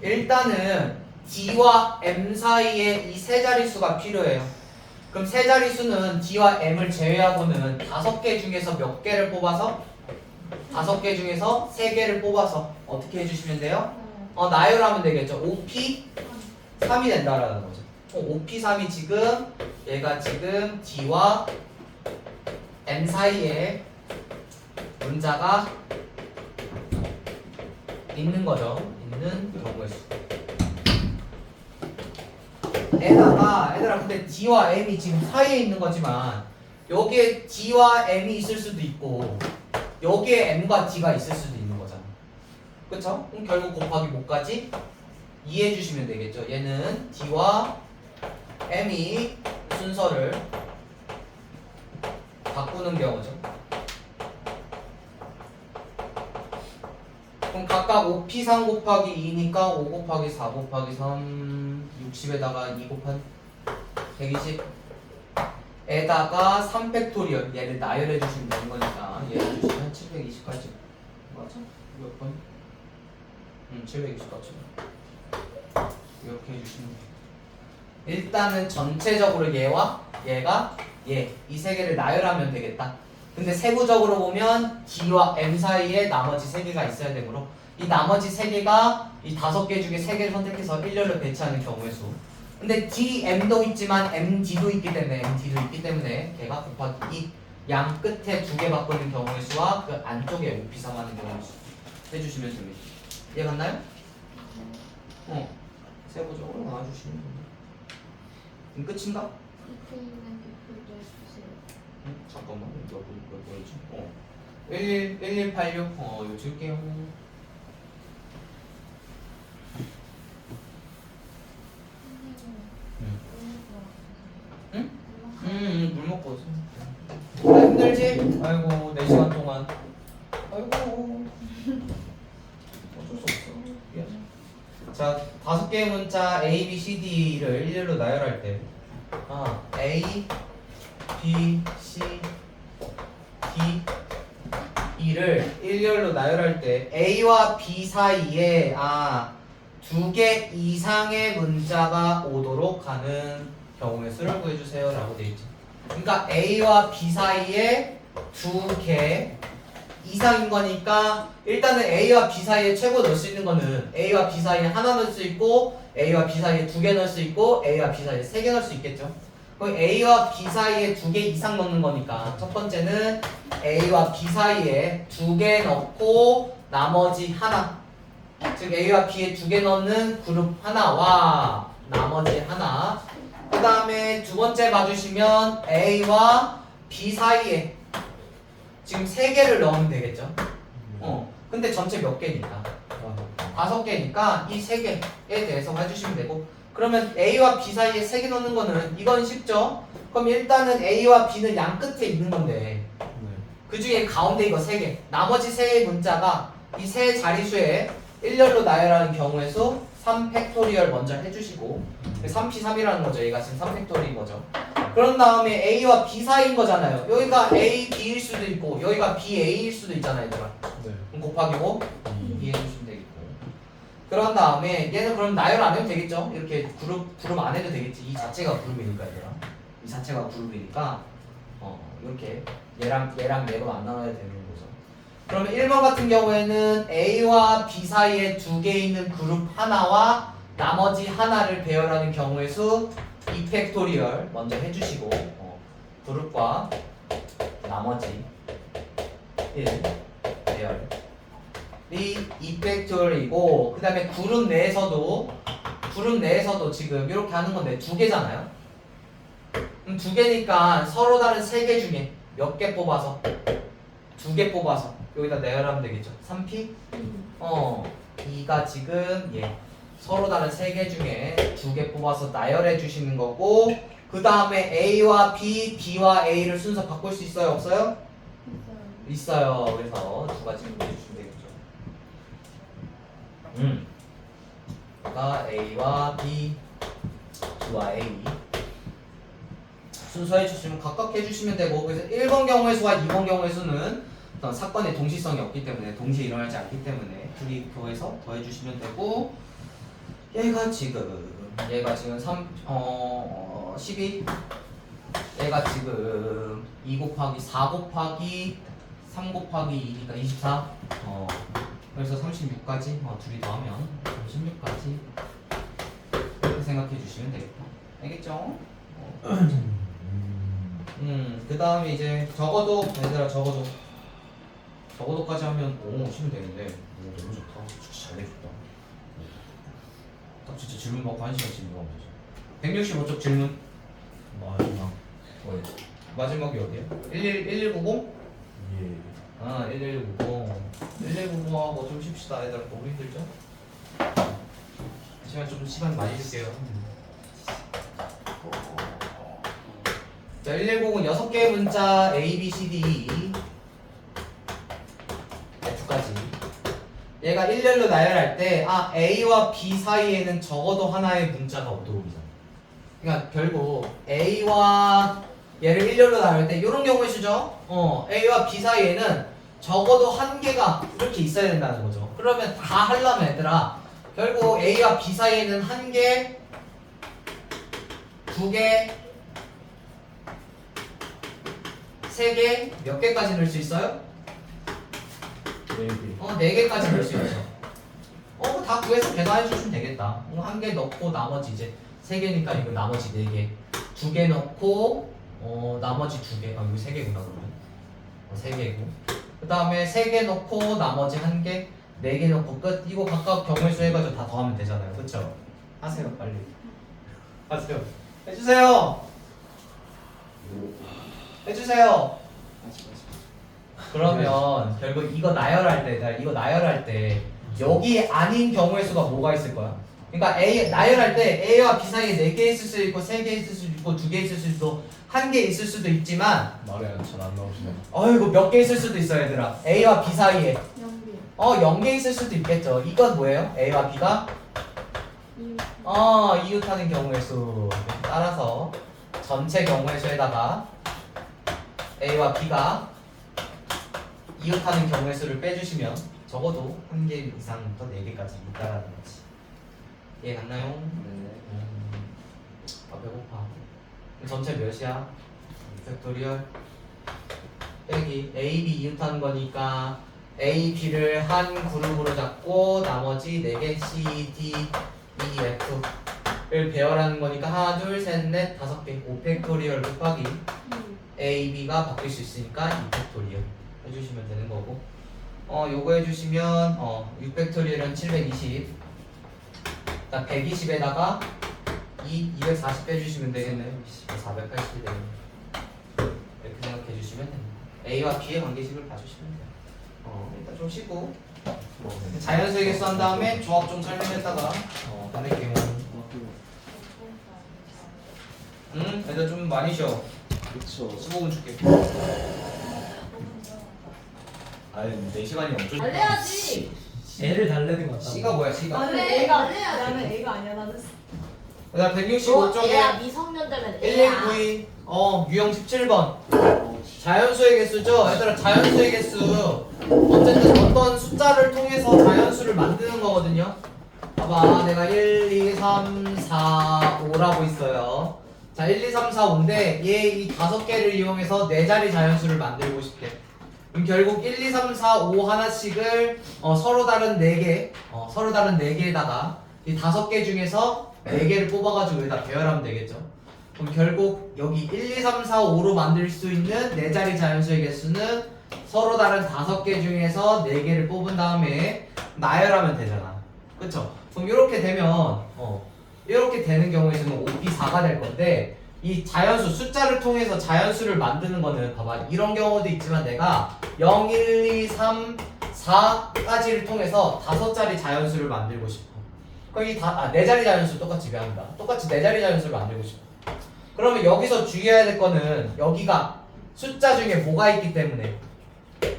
Speaker 2: 일단은 D와 M 사이에 이 3자리수가 필요해요. 그럼 3자리수는 D와 M을 제외하고는 5개 중에서 몇 개를 뽑아서 5개 중에서 3개를 뽑아서 어떻게 해주시면 돼요? 나열하면 되겠죠. OP 3이 된다라는 거죠. OP 3이 지금 얘가 지금 D와 M 사이에 문자가 있는 거죠. 있는 경우의 수. 얘들아 근데 D와 M이 지금 사이에 있는 거지만 여기에 D와 M이 있을 수도 있고 여기에 M과 D가 있을 수도 있는 거잖아. 그쵸? 그럼 결국 곱하기 뭐까지? 이해해 주시면 되겠죠. 얘는 D와 M이 순서를 바꾸는 경우죠. 그럼 각각 5P3 곱하기 2니까 5 곱하기 4 곱하기 3 60에다가 2 곱한 120 에다가 3팩토리얼 얘를 나열해 주시면 되는 거니까 얘를 주시면 720까지 맞아? 몇 번? 720까지 이렇게 해주시면 돼요. 일단은 전체적으로 얘와 얘가 얘 이 세 개를 나열하면 되겠다. 근데 세부적으로 보면 D와 M 사이에 나머지 세 개가 있어야 되므로 이 나머지 세 개가 이 5개 중에 3개를 선택해서 일렬로 배치하는 경우의 수. 근데 DM도 있지만 MD도 있기 때문에 MD도 있기 때문에 걔가 곱하기 2 양 끝에 2개 바꾸는 경우의 수와 그 안쪽에 5P3 하는 경우의 수 해주시면 됩니다. 이해 갔나요? 세부적으로 나와주시면 됩니다. 그럼 끝인가?
Speaker 4: 밑에 있는 비표도 해주세요.
Speaker 2: 잠깐만 몇 번이지? 1186 이거 줄게요. 물 먹고 오세요. 힘들지? 아이고 4시간 동안 아이고 어쩔 수 없어. 미안해. 자 5개의 문자 A, B, C, D를 일렬로 나열할 때 A, B, C, D, E를 일렬로 나열할 때 A와 B 사이에 2개 이상의 문자가 오도록 하는 경우의 수를 구해주세요 라고 되어 있죠. 그러니까 A와 B 사이에 2개 이상인 거니까 일단은 A와 B 사이에 최고 넣을 수 있는 거는 A와 B 사이에 하나 넣을 수 있고 A와 B 사이에 2개 넣을 수 있고 A와 B 사이에 3개 넣을 수 있겠죠. 그럼 A와 B 사이에 2개 이상 넣는 거니까 첫 번째는 A와 B 사이에 2개 넣고 나머지 하나, 즉 A와 B에 2개 넣는 그룹 하나와 나머지 하나. 그 다음에 두 번째 봐주시면 A와 B 사이에 지금 3개를 넣으면 되겠죠. 근데 전체 몇 개니까 5개니까 이 3개에 대해서 해주시면 되고, 그러면 A와 B 사이에 3개 넣는 거는 이건 쉽죠. 그럼 일단은 A와 B는 양 끝에 있는 건데 그 중에 가운데 이거 3개, 나머지 3개의 문자가 이 세 자리수에 일렬로 나열하는 경우의 수 3팩토리얼 먼저 해주시고 3P3이라는 거죠. 얘가 지금 3팩토리인 거죠. 그런 다음에 A와 B 사이인 거잖아요. 여기가 A, B일 수도 있고 여기가 B, A일 수도 있잖아요, 얘들아. 그럼 곱하기고 이해해주시면 되겠고, 그런 다음에 얘는 그럼 나열 안 해도 되겠죠. 이렇게 그룹 안 해도 되겠지. 이 자체가 그룹이니까 얘들아. 이 자체가 그룹이니까 이렇게 얘랑 얘로 안 나눠야 되는 거죠. 그러면 1번 같은 경우에는 A와 B 사이에 2개 있는 그룹 하나와 나머지 하나를 배열하는 경우의 수 2팩토리얼 먼저 해주시고 그룹과 나머지 1 배열이 2팩토리얼이고, 그 다음에 그룹 내에서도 지금 이렇게 하는 건데 2개잖아요. 그럼 2개니까 서로 다른 3개 중에 몇 개 뽑아서 2개 뽑아서 여기다 내열하면 되겠죠. 3P? 2가 지금 서로 다른 3개 중에 2개 뽑아서 나열해 주시는 거고, 그 다음에 A와 B, B와 A를 순서 바꿀 수 있어요? 없어요? 있어요. 그래서 2가지 해주시면 되겠죠. 그러니까 A와 B, B와 A 순서 해주시면 각각 해주시면 되고, 그래서 1번 경우의 수와 2번 경우의 수는 어떤 사건의 동시성이 없기 때문에 동시에 일어나지 않기 때문에 둘이 더해서 더해주시면 되고, 얘가 지금 12, 얘가 지금 2 곱하기 4 곱하기 3 곱하기 2니까 24. 그래서 36까지 둘이 더하면 36까지 이렇게 생각해 주시면 되겠다. 알겠죠? 그 다음에 이제 적어도 얘들아 적어도까지 하면 오시면 되는데 너무 좋다. 진짜 잘 해줬다. 딱 진짜 질문 받고 1시간 질문 하면 되죠. 165쪽 질문.
Speaker 3: 마지막
Speaker 2: 마지막이 어디야? 1190?
Speaker 3: 예.
Speaker 2: 1190. 1190하고 좀 쉽시다. 얘들아 너무 힘들죠? 제가 좀 시간 많이 줄게요. 자, 110은 6개의 문자 A, B, C, D, E F까지. 얘가 일렬로 나열할 때 A와 B 사이에는 적어도 하나의 문자가 오도록이잖아. 그러니까 결국 A와 얘를 일렬로 나열할 때 이런 경우에 쓰죠. A와 B 사이에는 적어도 한 개가 이렇게 있어야 된다는 거죠. 그러면 다 하려면 얘들아 결국 A와 B 사이에는 한 개, 두 개, 세 개, 몇 개까지 넣을 수 있어요? 네 개까지 넣을 수 있어. 다 구해서 계산해 주시면 되겠다. 한 개 넣고 나머지 이제 세 개니까 이거 나머지 네 개, 두 개 넣고 나머지 두 개. 여기 세 개구나 그러면. 세 개고. 그 다음에 세 개 넣고 나머지 한 개, 네 개 넣고 끝. 이거 각각 경우의 수 해가지고 다 더하면 되잖아요. 그쵸? 하세요 빨리. 하세요. 해주세요. 해주세요. 그러면 결국 이거 나열할 때 여기 아닌 경우의 수가 뭐가 있을 거야? 그러니까 A 나열할 때 A와 B 사이에 4개 있을 수도 있고 3개 있을 수도 있고 2개 있을 수도 있고 1개 있을 수도 있지만
Speaker 3: 말이 잘 안 나오시네.
Speaker 2: 어이구 몇 개 있을 수도 있어 얘들아. A와 B 사이에
Speaker 4: 0개
Speaker 2: 0개 있을 수도 있겠죠. 이건 뭐예요? A와 B가 이웃하는 경우의 수. 따라서 전체 경우의 수에다가 A와 B가 이웃하는 경우의 수를 빼주시면 적어도 한 개 이상부터 4개까지 있다라는 거지. 이해 갔나요?
Speaker 5: 네.
Speaker 2: 배고파. 그럼 전체 몇이야? 팩토리얼 빼기 A, B 이웃하는 거니까 A, B를 한 그룹으로 잡고 나머지 4개 C, D, E, F를 배열하는 거니까 하나, 둘, 셋, 넷, 5개 5팩토리얼 곱하기 A, B가 바뀔 수 있으니까 2팩토리얼 해주시면 되는 거고 요거 해주시면 6팩토리얼은 720 일단 120에다가 240 빼주시면 되겠네요. 480이 되겠네요. 이렇게 생각해 주시면 됩니다. A와 B의 관계식을 봐주시면 돼요. 일단 좀 쉬고 자연수의 개수 한 다음에 조합 좀 설명했다가 보낼게요. 애들 좀 많이 쉬어.
Speaker 5: 그쵸.
Speaker 2: 15분 줄게.
Speaker 1: 아니 4시간이 엄청
Speaker 4: 알려야지
Speaker 1: 애를 달래는 것 같다.
Speaker 2: C가 뭐야 C가?
Speaker 4: 나는 A가 아니야 나는 A가 아니야 나는
Speaker 2: 그다음 165쪽에
Speaker 4: 얘야 미성년자면
Speaker 2: 1192 유형 17번 자연수의 개수죠. 얘들아 자연수의 개수 어쨌든 어떤 숫자를 통해서 자연수를 만드는 거거든요. 봐봐 내가 1, 2, 3, 4, 5라고 있어요. 자 1, 2, 3, 4, 5인데 얘 이 5개를 이용해서 4자리 자연수를 만들고 싶대. 그럼 결국 1, 2, 3, 4, 5 하나씩을 서로 다른 4개 서로 다른 4개에다가 이 5개 중에서 4개를 뽑아가지고 여기다 배열하면 되겠죠. 그럼 결국 여기 1, 2, 3, 4, 5로 만들 수 있는 4자리 자연수의 개수는 서로 다른 5개 중에서 4개를 뽑은 다음에 나열하면 되잖아. 그쵸? 그럼 이렇게 되면 이렇게 되는 경우에는 OP4가 될 건데 이 자연수 숫자를 통해서 자연수를 만드는 거는 봐봐 이런 경우도 있지만 내가 0, 1, 2, 3, 4까지를 통해서 5자리 자연수를 만들고 싶어. 그럼 이 4자리 자연수 똑같이 배합니다. 똑같이 4자리 자연수를 만들고 싶어. 그러면 여기서 주의해야 될 거는 여기가 숫자 중에 뭐가 있기 때문에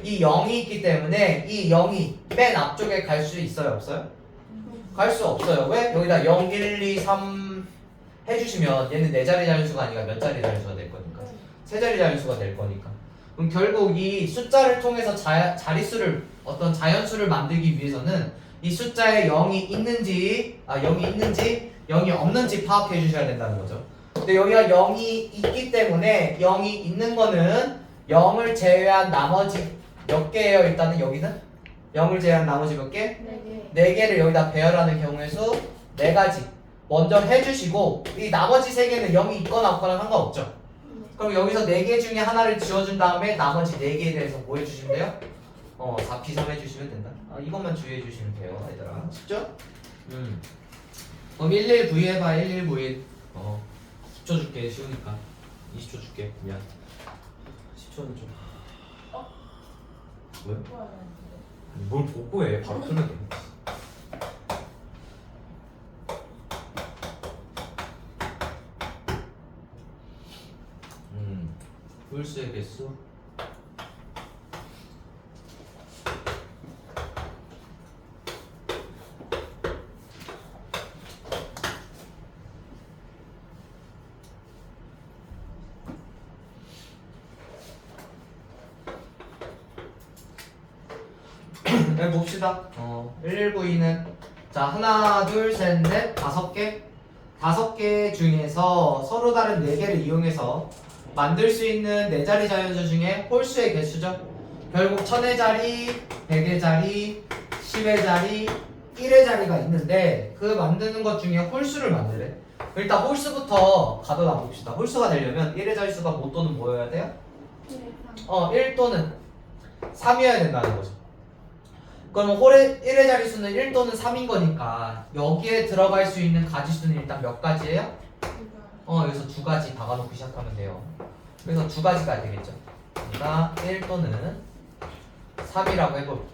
Speaker 2: 이 0이 있기 때문에 이 0이 맨 앞쪽에 갈 수 있어요? 없어요? 갈 수 없어요. 왜? 여기다 0, 1, 2, 3 해주시면 얘는 4자리 자연수가 아니라 몇 자리 자연수가 될 거니까 3자리 자연수가 될 거니까 그럼 결국 이 숫자를 통해서 자릿수를 어떤 자연수를 만들기 위해서는 이 숫자에 0이 있는지 0이 없는지 파악해 주셔야 된다는 거죠. 근데 여기가 0이 있기 때문에 0이 있는 거는 0을 제외한 나머지 몇 개예요? 일단은 여기는 0을 제외한 나머지 몇 개? 4개를 여기다 배열하는 경우의 수 4가지 먼저 해주시고 이 나머지 3개는 0이 있거나 없거나 상관없죠. 그럼 여기서 4개 중에 하나를 지워준 다음에 나머지 4개에 대해서 뭐 해주시면 돼요? 4P3 해주시면 된다. 이것만 주의해 주시면 돼요 얘들아. 쉽죠? 그럼 1191 해봐. 1191 10초 줄게. 쉬우니까 20초 줄게. 미안. 10초는 좀 왜? 뭘 복구해. 바로 풀면 돼. 홀수의 개수 네, 봅시다. 1192는 자 하나 둘 셋 넷 다섯 개 중에서 서로 다른 4개를 이용해서 만들 수 있는 4자리 자연수 중에 홀수의 개수죠. 결국 1000의 자리, 100의 자리, 10의 자리, 1의 자리가 있는데 그 만드는 것 중에 홀수를 만드래. 일단 홀수부터 가져다 봅시다. 홀수가 되려면 1의 자릿수가 뭐 또는 뭐여야 돼요? 1 또는 3이어야 된다는 거죠. 그러면 1의 자릿수는 1 또는 3인 거니까 여기에 들어갈 수 있는 가지수는 일단 몇 가지예요? 여기서 2가지 박아놓고 시작하면 돼요. 그래서 2가지가 되겠죠. 그러니까 1 또는 3이라고 해볼게.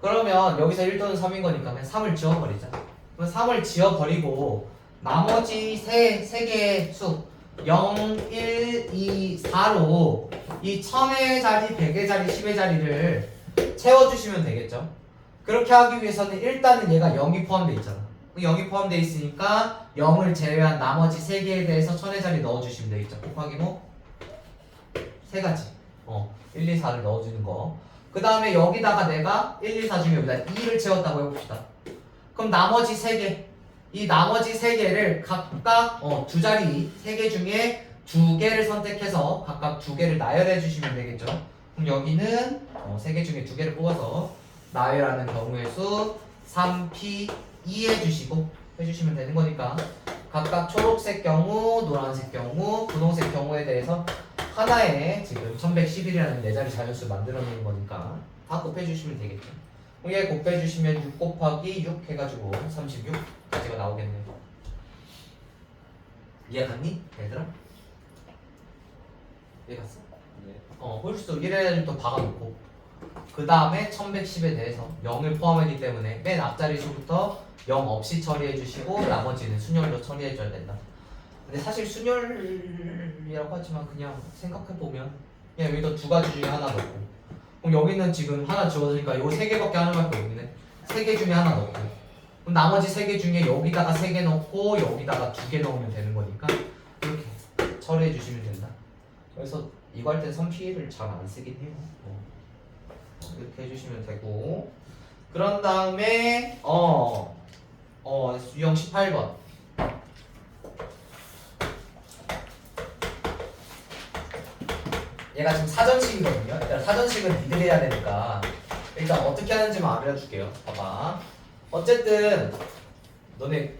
Speaker 2: 그러면 여기서 1 또는 3인 거니까 그냥 3을 지워버리자. 그럼 3을 지워버리고 나머지 3개의 수 0, 1, 2, 4로 이 1000의 자리, 100의 자리, 10의 자리를 채워주시면 되겠죠. 그렇게 하기 위해서는 일단은 얘가 0이 포함되어 있잖아. 0이 포함되어 있으니까 0을 제외한 나머지 3개에 대해서 1000의 자리 넣어주시면 되겠죠. 곱하기 뭐? 3가지 1, 2, 4를 넣어주는 거. 그 다음에 여기다가 내가 1, 2, 4 중에 여기다 2를 채웠다고 해봅시다. 그럼 나머지 3개 이 나머지 3개를 각각 2자리 3개 중에 2개를 선택해서 각각 2개를 나열해 주시면 되겠죠. 그럼 여기는 3개 중에 2개를 뽑아서 나열하는 경우의 수 3p 2 해주시면 되는 거니까 각각 초록색 경우, 노란색 경우, 분홍색 경우에 대해서 하나에 지금 1111이라는 4자리 자연수 만들어내는 거니까 다 곱해주시면 되겠죠. 얘 곱해주시면 6 곱하기 6 해가지고 36까지가 나오겠네요. 이해 갔니? 얘들아? 이해 갔어?
Speaker 5: 네.
Speaker 2: 홀수 1을 또 박아놓고 그 다음에 1110에 대해서 0을 포함하기 때문에 맨 앞자리 수부터 0 없이 처리해 주시고 나머지는 순열로 처리해 줘야 된다. 근데 사실 순열이라고 하지만 그냥 생각해보면 그냥 여기다 2가지 중에 하나 넣고 그럼 여기는 지금 하나 지워지니까 요 3개밖에 하는 말고 여기는 3개 중에 하나 넣고 그럼 나머지 3개 중에 여기다가 3개 넣고 여기다가 2개 넣으면 되는 거니까 이렇게 처리해 주시면 된다. 그래서 이거 할 때 3P를 잘 안 쓰긴 해요. 이렇게 해주시면 되고 그런 다음에 유형 18번 얘가 지금 사전식이거든요. 일단 사전식은 니들이 해야 되니까 일단 어떻게 하는지만 알려줄게요. 봐봐. 어쨌든 너네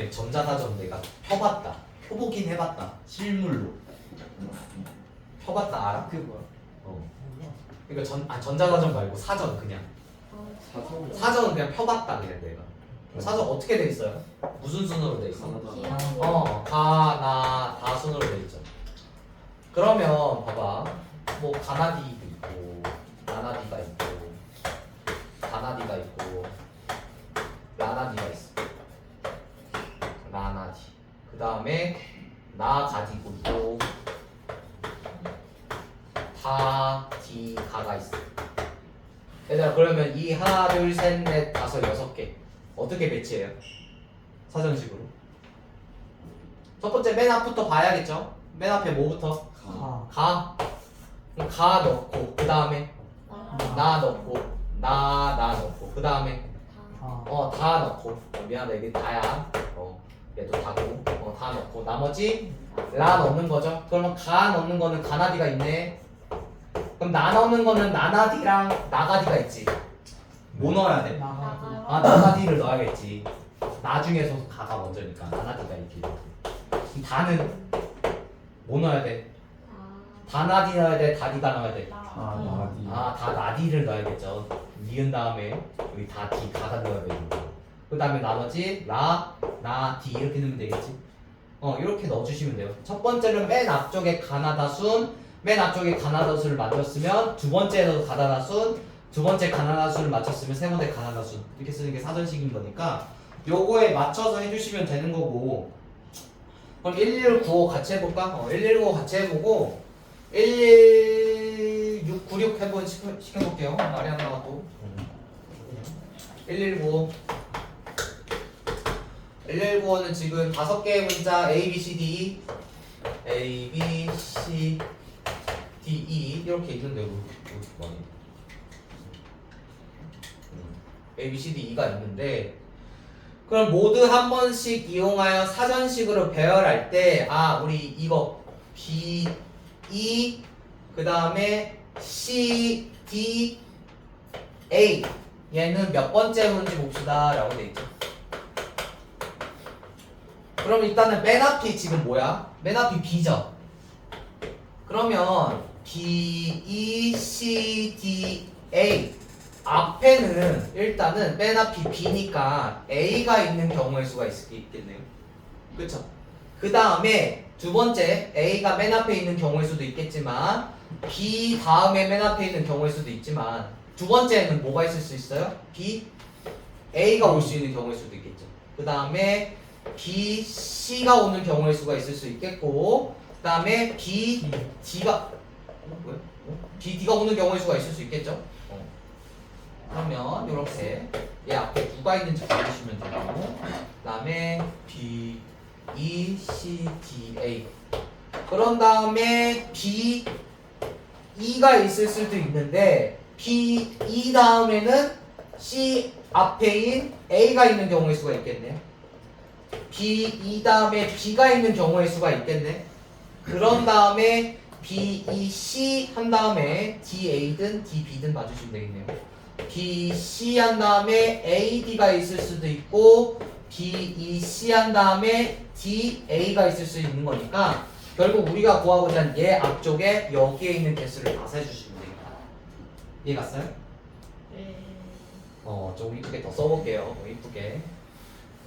Speaker 2: 전자사전 내가 펴봤다. 펴보긴 해봤다. 실물로 펴봤다 알아?
Speaker 5: 그게 뭐야?
Speaker 2: 그러니까 전자사전 말고 사전 그냥
Speaker 5: 사선.
Speaker 2: 사전은 그냥 펴봤다 그냥 내가. 사전 어떻게 돼 있어요? 무슨 순으로 돼 있어?
Speaker 5: 가나다.
Speaker 2: 가, 나, 다 순으로 돼 있죠. 그러면 봐봐. 뭐 가나디도 있고, 나나디가 있고, 가나디가 있고, 라나디가 있어. 라나디. 그 다음에 나 가지고 있고, 다, 디, 가가 있어. 얘들아 그러면 이 하나, 둘, 셋, 넷, 다섯, 6개 어떻게 배치해요? 사전식으로. 첫 번째 맨 앞부터 봐야겠죠? 맨 앞에 뭐부터? 가. 그럼 가 넣고 그 다음에 나 넣고 나 넣고 그 다음에 다 넣고 미안하다 이게 다야. 얘도 다고 다 넣고 나머지 라 넣는 거죠. 그러면 가 넣는 거는 가나디가 있네. 그럼 나 넣는 거는 나나디랑 나가디가 있지. 뭐 넣어야 돼? 나가디를 넣어야겠지. 나중에서 가가 먼저니까 나나디가 있지. 그럼 다는 뭐 넣어야 돼? 다나디 넣어야 돼? 다디가 넣어야 돼?
Speaker 3: 나디.
Speaker 2: 다 나디를 넣어야겠죠. 니은 다음에 여기 다 디 가가 넣어야 되니까. 그 다음에 나머지 라, 나, 디 이렇게 넣으면 되겠지. 이렇게 넣어주시면 돼요. 첫 번째는 맨 앞쪽에 가나다순, 맨 앞쪽에 가나다순을 맞췄으면 두 번째에도 가나다순, 두 번째 가나다순을 맞췄으면 세 번째 가나다순 이렇게 쓰는 게 사전식인 거니까 요거에 맞춰서 해주시면 되는 거고 그럼 1195 같이 해볼까? 1195 같이 해보고 11696 해본 시켜볼게요. 말이 안 나와도 119 119는 지금 5개의 문자 A, B, C, D A, B, C, D, E 이렇게 있는데 A, B, C, D, E가 있는데 그럼 모두 한 번씩 이용하여 사전식으로 배열할 때 우리 이거 B, E 그 다음에 C, D, A 얘는 몇 번째 문제 봅시다 라고 돼 있죠. 그럼 일단은 맨 앞이 지금 뭐야? 맨 앞이 B죠. 그러면 B, E, C, D, A 앞에는 일단은 맨 앞이 B니까 A가 있는 경우의 수가 있겠네요. 그쵸? 그 다음에 두 번째 A가 맨 앞에 있는 경우의 수도 있겠지만 B 다음에 맨 앞에 있는 경우의 수도 있지만 두 번째는 뭐가 있을 수 있어요? B, A가 올 수 있는 경우의 수도 있겠죠. 그 다음에 B, C가 오는 경우의 수가 있을 수 있겠고 그 다음에 B, D가 B, D가 오는 경우의 수가 있을 수 있겠죠. 그러면 이렇게 얘 앞에 누가 있는지 봐주시면 되고 그 다음에 B, E, C, D, A 그런 다음에 B, E가 있을 수도 있는데 B, E 다음에는 C 앞에인 A가 있는 경우의 수가 있겠네요. B, E 다음에 B가 있는 경우의 수가 있겠네. 그런 다음에 B, E, C 한 다음에 D, A든 D, B든 봐주시면 되겠네요. B, C 한 다음에 A, D가 있을 수도 있고 B, E, C 한 다음에 D, A가 있을 수 있는 거니까 결국 우리가 구하고자 하는 얘 앞쪽에 여기에 있는 개수를 다 세주시면 됩니다. 이해 갔어요?
Speaker 4: 네.
Speaker 2: 좀 이쁘게 더 써볼게요. 이쁘게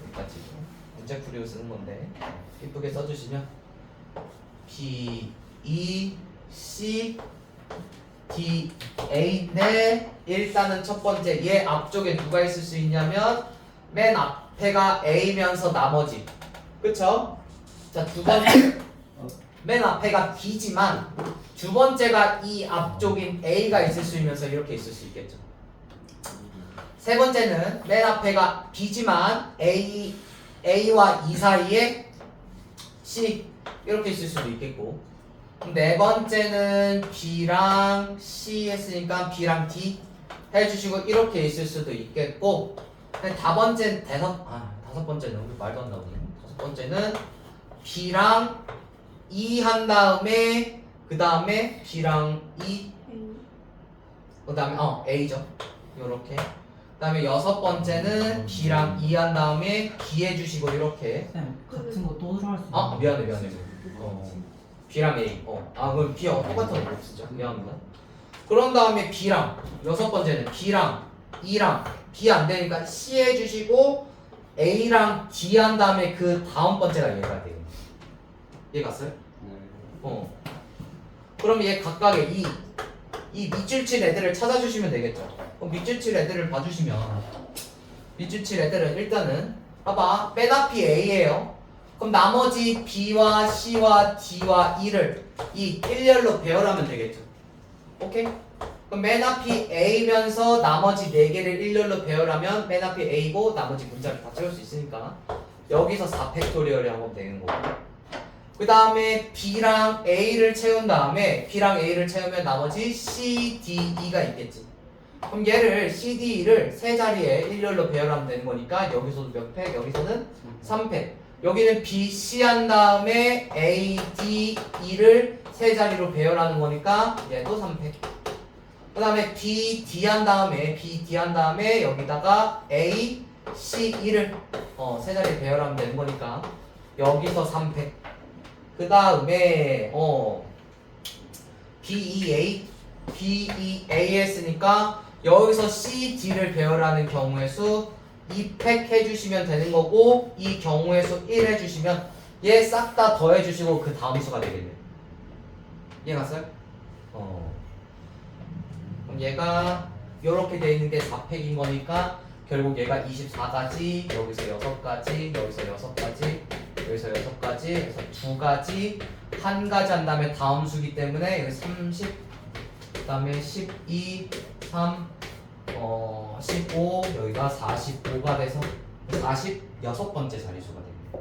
Speaker 2: 여기까지 문제 풀이로 쓰는 건데 이쁘게 써주시면 B, E, C, D, A인데 일단은 첫 번째 얘 앞쪽에 누가 있을 수 있냐면 맨 앞에가 A면서 나머지 그쵸? 자 두 번째 맨 앞에가 B지만 두 번째가 이 앞쪽인 A가 있을 수 있면서 이렇게 있을 수 있겠죠. 세 번째는 맨 앞에가 B지만 A와 E 사이에 C 이렇게 있을 수도 있겠고 네 번째는 B랑 C 했으니까 B랑 D 해주시고 이렇게 있을 수도 있겠고 다섯 번째는 말도 안 나오네. 다섯 번째는 B랑 E 한 다음에 그 다음에 B랑 E 그 다음에 A죠. 요렇게 그 다음에 여섯 번째는 B랑 E 한 다음에 B 해주시고 이렇게
Speaker 6: 쌤 같은 거 또 들어갈 수 있나요?
Speaker 2: 미안해 B랑 A 그럼 B하고 똑같은 거 쓰죠. 미안합니다. 그런 다음에 B랑 여섯 번째는 B랑 E랑 B 안 되니까 C 해주시고 A랑 D 한 다음에 그 다음 번째가 얘가 돼요. 이해 갔어요?
Speaker 5: 네.
Speaker 2: 그럼 얘 각각의 이 밑줄 칠 애들을 찾아주시면 되겠죠. 그럼 밑줄 칠 애들을 봐주시면 밑줄 칠 애들은 일단은 봐봐 맨 앞이 A예요. 그럼 나머지 B와 C와 D와 E를 이 일렬로 배열하면 되겠죠. 오케이? 그럼 맨 앞이 A면서 나머지 4개를 일렬로 배열하면 맨 앞이 A고 나머지 문자를 다 채울 수 있으니까 여기서 4팩토리얼이 하면 되는 거고 그 다음에 B랑 A를 채운 다음에 B랑 A를 채우면 나머지 C, D, E가 있겠지. 그럼 얘를 C, D, E를 세 자리에 일렬로 배열하면 되는 거니까 여기서도 몇 팩? 여기서는 3팩. 여기는 B, C 한 다음에 A, D, E를 세 자리로 배열하는 거니까 얘도 3팩. 그 다음에 B, D 한 다음에 여기다가 A, C, E를 세 자리에 배열하면 되는 거니까 여기서 3팩. 그 다음에 B, E, A 했으니까 여기서 C, D를 배열하는 경우의 수 2팩 해주시면 되는 거고 이 경우의 수 1 해주시면 얘 싹 다 더해주시고 그 다음 수가 되겠네요. 이해 갔어요? 그럼 얘가 이렇게 돼 있는 게 4팩인 거니까 결국 얘가 24가지 여기서 6가지 여기서 6가지 여기서 6가지, 여기서 2가지, 1가지 한 다음에 다음 수기 때문에 여기 30, 그 다음에 12, 3, 15, 여기가 45가 돼서 46번째 자리수가 됩니다.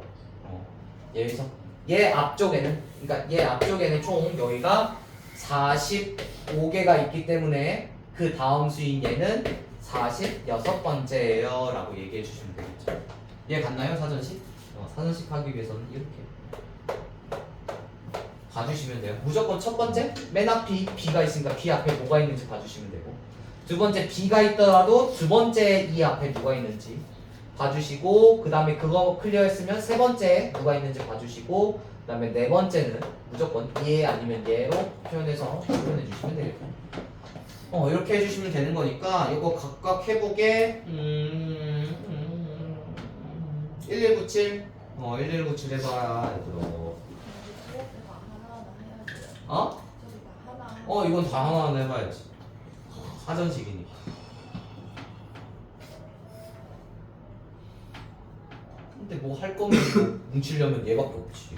Speaker 2: 여기서 얘 앞쪽에는, 그러니까 얘 앞쪽에는 총 여기가 45개가 있기 때문에 그 다음 수인 얘는 46번째예요 라고 얘기해 주시면 되겠죠. 얘 같나요? 사전식? 사전식 하기 위해서는 이렇게 봐주시면 돼요. 무조건 첫 번째 맨 앞이 B가 있으니까 B 앞에 뭐가 있는지 봐주시면 되고, 두 번째 B가 있더라도 두 번째 이 앞에 누가 있는지 봐주시고, 그 다음에 그거 클리어했으면 세 번째 누가 있는지 봐주시고, 그 다음에 네 번째는 무조건 얘 아니면 얘로 표현해서 표현해 주시면 되겠고, 이렇게 해주시면 되는 거니까 이거 각각 해보게 1197 1197 해봐라 얘들아. 이건 다 하나하나 해봐야지. 사전식이니까. 근데 뭐 할 거면 뭐 뭉치려면 얘밖에 없지.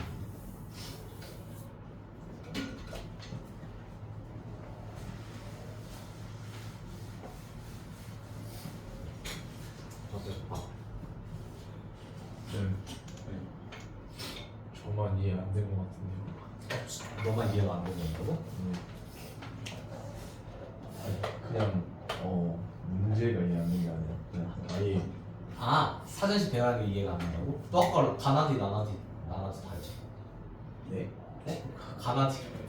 Speaker 3: 저만 이해 안 된 것 같은데요.
Speaker 2: 너만 이해가 안 되는 거고?
Speaker 3: 그냥 문제가 이해 안 되는 게 아니라 그냥 아예
Speaker 2: 사전식 배열하는 게 이해가 안 된다고? 또 아까 가나디 나나디 다 했지.
Speaker 3: 네?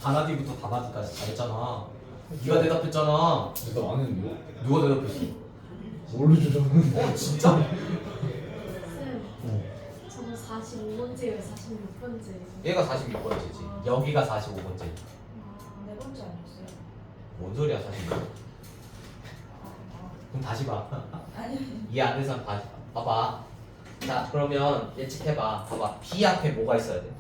Speaker 2: 가나디부터 다나디까지 다 했잖아. 네가 대답했잖아.
Speaker 3: 대답 안 했는데요?
Speaker 2: 누가 대답했어?
Speaker 3: 모르죠 저는.
Speaker 2: 진짜?
Speaker 4: 쌤, 저는 45번째예요, 46번째.
Speaker 2: 얘가 46번째지. 여기가 45번째.
Speaker 4: 네 번째 아니었어요?
Speaker 2: 뭔 소리야 46? 그럼 다시 봐.
Speaker 4: 아니요.
Speaker 2: 이해 안 되는 사람 다시 봐봐. 자, 그러면 예측해봐. 봐봐. B 앞에 뭐가 있어야 돼?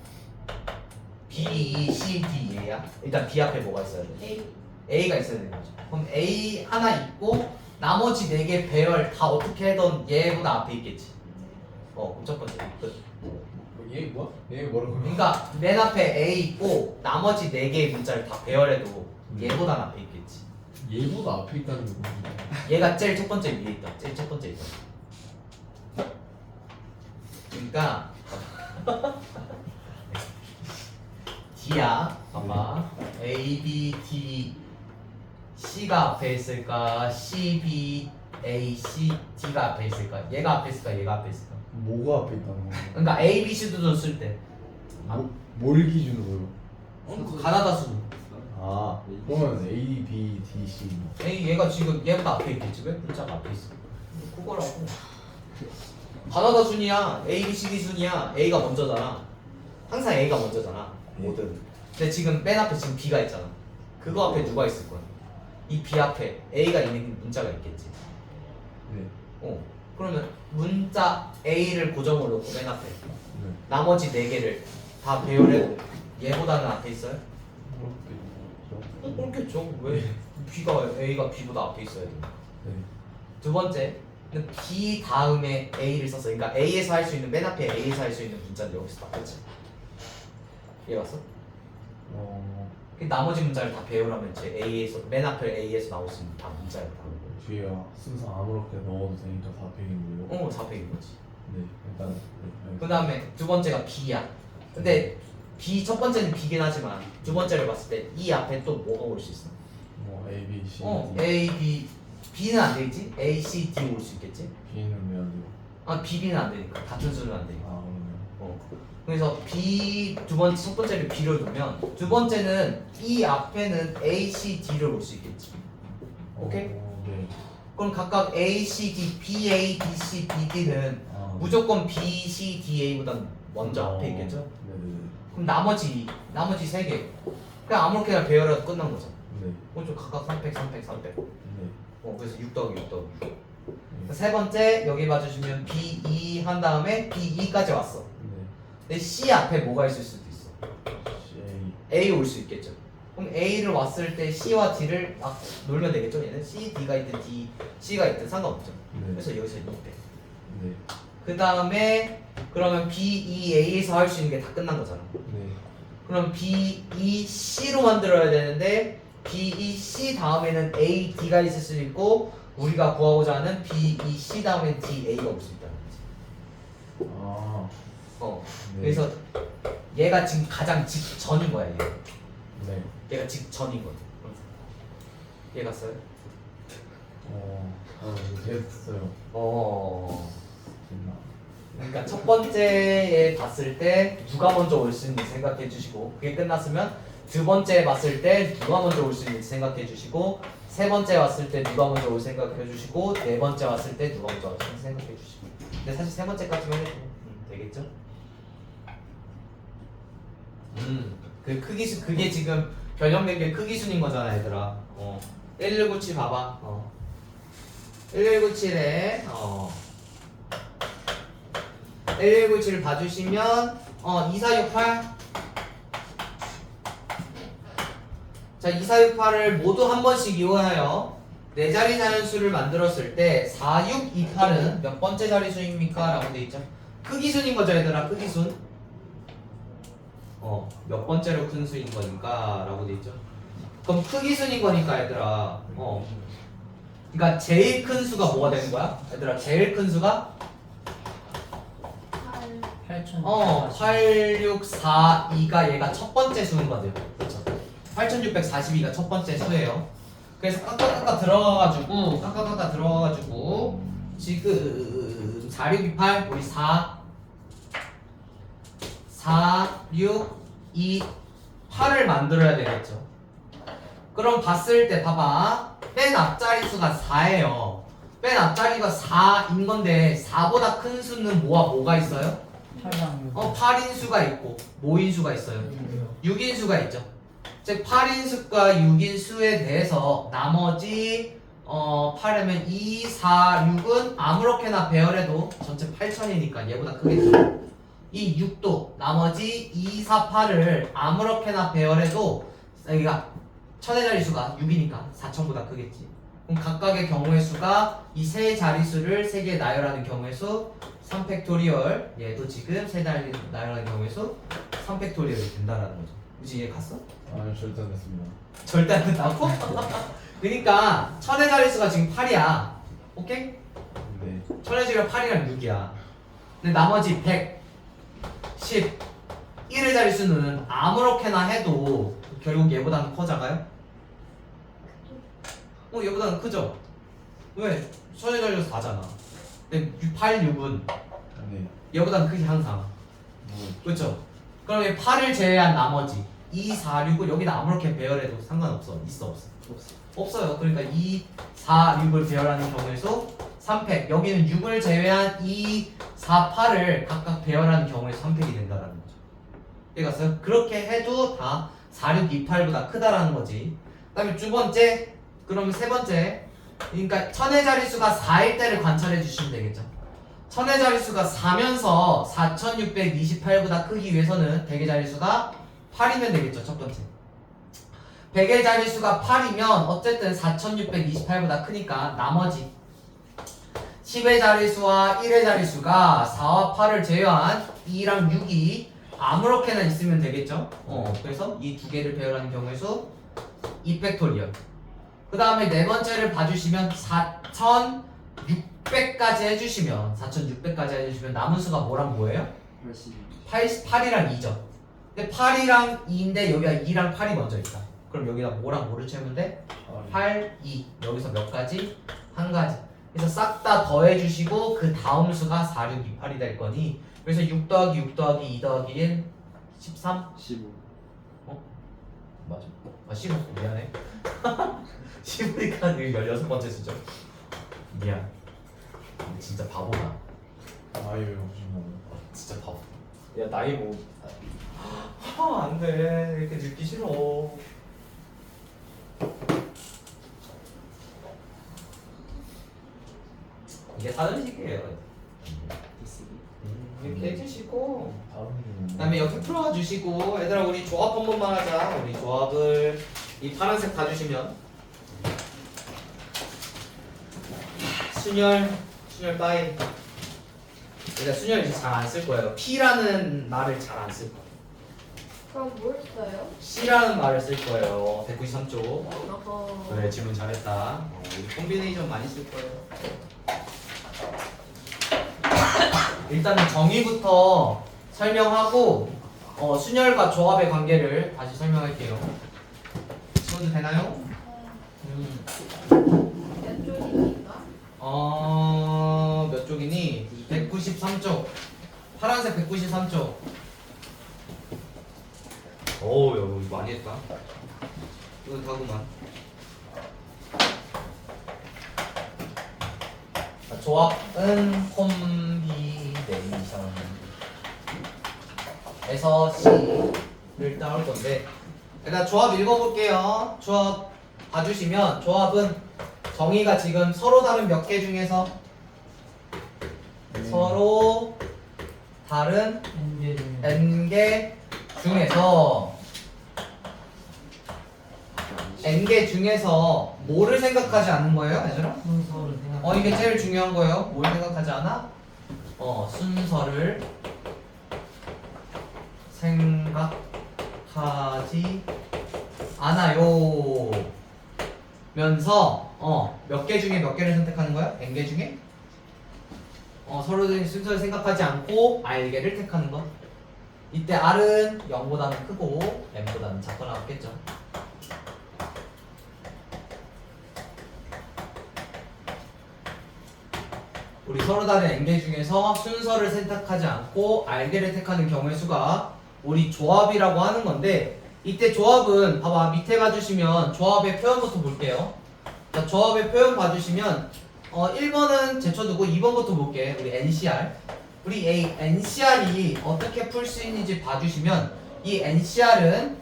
Speaker 2: B, E, C, D, A야? 일단 B 앞에 뭐가 있어야 돼?
Speaker 4: A.
Speaker 2: A가 있어야 되는 거죠. 그럼 A 하나 있고 나머지 4개 배열 다 어떻게 해던 얘보다 앞에 있겠지. 그럼 첫 번째 끝.
Speaker 3: 얘 뭐야? 얘 뭐라고?
Speaker 2: 그러니까 맨 앞에 A 있고 나머지 4개의 문자를 다 배열해도 얘보다 앞에 있겠지.
Speaker 3: 얘보다 앞에 있다는 게 무슨
Speaker 2: 얘가 제일 첫 번째 위에 있다. 제일 첫 번째 있다. 그러니까 D야. 봐봐. A, B, D, C가 앞에 있을까? C, B, A, C, D가 앞에 있을까? 얘가 앞에 있을까? 얘가 앞에 있을까?
Speaker 3: 뭐가 앞에 있다는 거야?
Speaker 2: 그러니까 A, B, C 도 쓸 때.
Speaker 3: 뭘 기준으로요?
Speaker 2: 가나다 수.
Speaker 3: 그러면 A, B, D, C
Speaker 2: 얘가 지금 얘보다 앞에 있겠지. 왜 문자가 앞에 있어? 그거라고. 가나다 순이야. A, B, C, D 순이야. A가 먼저잖아. 항상 A가 먼저잖아. 뭐든. 근데 지금 맨 앞에 지금 B가 있잖아. 그거 앞에 누가 있을 거야? 이 B 앞에 A가 있는 문자가 있겠지.
Speaker 3: 네.
Speaker 2: 그러면 문자 A를 고정으로 놓고 맨 앞에 나머지 4개를 다 배열해도 얘보다는 앞에 있어요? 그렇겠죠. 왜? B가 A가 B보다 앞에 있어야 돼.
Speaker 3: 네.
Speaker 2: 두 번째는 B 다음에 A를 썼어. 그러니까 A에서 할 수 있는 맨 앞에 A에서 할 수 있는 문자는 여기서 나왔지. 이해갔어? 그 나머지 문자를 다 배열하면 이제 A에서 맨 앞에 A에서 나올 수 있는 다 문자였다.
Speaker 3: 뒤에 순서 아무렇게 넣어도 되니까 4팩인 거예요?
Speaker 2: 4팩인 거지.
Speaker 3: 네, 일단
Speaker 2: 그 다음에 두 번째가 B야. 근데 B 첫 번째는 B긴 하지만 두 번째를 봤을 때 이 앞에 또 뭐가 올 수 있어?
Speaker 3: 뭐 A, B, C,
Speaker 2: A, B, B는 안 되겠지? A, C, D 올 수 있겠지?
Speaker 3: B는 왜 안 돼요?
Speaker 2: B, B는 안 되니까 같은 수는 안 되니까.
Speaker 3: 그러면
Speaker 2: 그래서 B 첫 번째를 B를 두면 두 번째는 이 앞에는 A, C, D를 올 수 있겠지. 오케이?
Speaker 3: 네.
Speaker 2: 그럼 각각 A, C, D, B, A, B, C, B, D는 무조건 B, C, D, A보다 먼저 앞에 있겠죠?
Speaker 3: 네네네.
Speaker 2: 그럼 나머지 3개 그냥 아무렇게나 배열해도 끝난 거잖아.
Speaker 3: 네.
Speaker 2: 그럼 좀 각각 3팩.
Speaker 3: 네.
Speaker 2: 그래서 6 더하기 6 더하기 6. 세 번째 여기 봐주시면 B, E 한 다음에 B, E까지 왔어.
Speaker 3: 네.
Speaker 2: 근데 C 앞에 뭐가 있을 수도 있어.
Speaker 3: C,
Speaker 2: A 올 수 있겠죠. 그럼 A를 왔을 때 C와 D를 막 놀면 되겠죠. 얘는 C, D가 있든 D, C가 있든 상관없죠.
Speaker 3: 네.
Speaker 2: 그래서 여기서 2팩.
Speaker 3: 네.
Speaker 2: 그 다음에 그러면 BEA에서 할 수 있는 게 다 끝난 거잖아.
Speaker 3: 네.
Speaker 2: 그럼 BEC로 만들어야 되는데 BEC 다음에는 AD가 있을 수 있고 우리가 구하고자 하는 BEC 다음엔 DA가 올 수 있다는 거지.
Speaker 3: 아. 네.
Speaker 2: 그래서 얘가 지금 가장 직전인 거야. 얘.
Speaker 3: 네.
Speaker 2: 얘가 직전인 거야. 얘가 써요?
Speaker 3: 됐어요. 됐나?
Speaker 2: 그러니까 첫 번째에 봤을 때 누가 먼저 올 수 있는지 생각해 주시고 그게 끝났으면 두 번째에 봤을 때 누가 먼저 올 수 있는지 생각해 주시고 세 번째 왔을 때 누가 먼저 올 생각해 주시고 네 번째 왔을 때 누가 먼저 올 생각해 주시고 근데 사실 세 번째까지만 해도 되겠죠? 그 크기수 그게 지금 변형된 게 크기순인 거잖아 얘들아. 1197 봐봐. 1197에 1197을 봐주시면 2468 자 2468을 모두 한 번씩 이용하여 네 자리 자연수를 만들었을 때 4628은 몇 번째 자리수입니까? 라고 돼 있죠. 크기순인 거죠 얘들아. 크기순 몇 번째로 큰 수인 거니까 라고 돼 있죠. 그럼 크기순인 거니까 얘들아 그러니까 제일 큰 수가 뭐가 되는 거야? 얘들아 제일 큰 수가 8642가 얘가 첫 번째 수인 거죠. 그렇죠. 8642가 첫 번째 수예요. 그래서 깎아 들어가가지고 지금 4628 우리 4628을 만들어야 되겠죠. 그럼 봤을 때 봐봐. 맨 앞자리수가 4예요. 맨 앞자리가 4인 건데 4보다 큰 수는 뭐가 있어요? 8인수가 있고 뭐인수가 있어요? 6인수가 있죠. 즉 8인수과 6인수에 대해서 나머지 8이면 2, 4, 6은 아무렇게나 배열해도 전체 8000이니까 얘보다 크겠죠. 이 6도 나머지 2, 4, 8을 아무렇게나 배열해도 여기가 천의 자리수가 6이니까 4000보다 크겠지. 그럼 각각의 경우의 수가 이 세 자리수를 세 개 나열하는 경우의 수 3팩토리얼 얘도 지금 세 자리 나열하는 경우의 수 3팩토리얼이 된다라는 거죠. 그치 이해 갔어?
Speaker 3: 아니요, 절대 안 됐습니다.
Speaker 2: 절대 안 된다고? 그러니까 천의 자리수가 지금 8이야. 오케이?
Speaker 3: 네.
Speaker 2: 천의 자리가 8이랑 6이야. 근데 나머지 100, 10, 1의 자리수는 아무렇게나 해도 결국 얘보다는 커 작아요? 얘보다는 크죠? 왜? 천의 자리수 4잖아. 근데 8, 6은
Speaker 3: 네.
Speaker 2: 얘보다는 크지 항상. 그렇죠? 그럼 이 8을 제외한 나머지 2, 4, 6을 여기다 아무렇게 배열해도 상관없어. 있어 없어? 없어요. 그러니까 2, 4, 6을 배열하는 경우의 수 3팩. 여기는 6을 제외한 2, 4, 8을 각각 배열하는 경우에 3팩이 된다라는 거죠. 이해갔어요? 그렇게 해도 다 4, 6, 2, 8보다 크다라는 거지. 그 다음에 두 번째, 그러면 세 번째. 그러니까 천의 자리수가 4일 때를 관찰해 주시면 되겠죠. 천의 자리수가 4면서 4628보다 크기 위해서는 100의 자리수가 8이면 되겠죠. 첫 번째. 100의 자리수가 8이면 어쨌든 4628보다 크니까 나머지 10의 자리수와 1의 자리수가 4와 8을 제외한 2랑 6이 아무렇게나 있으면 되겠죠. 그래서 이 두 개를 배열하는 경우의 수 2팩토리얼. 그 다음에 네 번째를 봐주시면 4600까지 해주시면 4600까지 해주시면 남은 수가 뭐랑 뭐예요? 8이랑 2죠. 근데 8이랑 2인데 여기가 2랑 8이 먼저 있다. 그럼 여기다 뭐랑 뭐를 채우면 돼? 8, 2. 여기서 몇 가지? 한 가지. 그래서 싹 다 더해주시고 그 다음 수가 4, 6, 2, 8이 될 거니 그래서 6 더하기 6 더하기 2 더하기 1 13?
Speaker 5: 15.
Speaker 2: 맞아. 15. 미안해. 15니까 16번째 수죠. 미안. 진짜 바보다.
Speaker 3: 아유, 정말.
Speaker 2: 진짜 바보. 야 나이 뭐 안돼 이렇게 듣기 싫어. 이게 사전식이에요. 이렇게 해주시고 그 다음에 옆에 풀어주시고 얘들아 우리 조합 한 번만 하자. 우리 조합을 이 파란색 봐주시면 순열 빠이 일단 순열 이제 잘 안 쓸 거예요. P라는 말을 잘 안 쓸 거예요.
Speaker 4: 그럼 뭘 써요?
Speaker 2: C라는 말을 쓸 거예요. 193쪽.
Speaker 4: 어허.
Speaker 2: 그래, 질문 잘했다. 우리 콤비네이션 많이 쓸 거예요. 일단은 정의부터 설명하고 순열과 조합의 관계를 다시 설명할게요. 지워도 되나요?
Speaker 4: 몇 쪽입니까?
Speaker 2: 몇 쪽이니? 193쪽. 파란색 193쪽. 어우, 여기 많이 했다. 이거 다구만. 조합은 콤비네이션에서 C를 따올 건데, 일단 조합 읽어볼게요. 조합 봐주시면 조합은 정의가 지금 서로 다른 몇 개 중에서 서로 다른 n개 중에서 n개 중에서 뭐를 생각하지 않는 거예요, 얘들아?
Speaker 6: 순서를 생각.
Speaker 2: 이게 제일 중요한 거예요. 뭘 생각하지 않아? 순서를 생각하지 않아요. 면서 몇 개 중에 몇 개를 선택하는 거야? n개 중에? 서로 다른 순서를 생각하지 않고 r개를 택하는 거. 이때 r은 0보다는 크고 n보다는 작거 나왔겠죠. 우리 서로 다른 n개 중에서 순서를 선택하지 않고 r개를 택하는 경우의 수가 우리 조합이라고 하는 건데, 이때 조합은 봐봐, 밑에 봐주시면 조합의 표현부터 볼게요. 자, 조합의 표현 봐주시면 1번은 제쳐두고 2번부터 볼게. 우리 NCR. 우리 NCR이 어떻게 풀 수 있는지 봐주시면 이 NCR은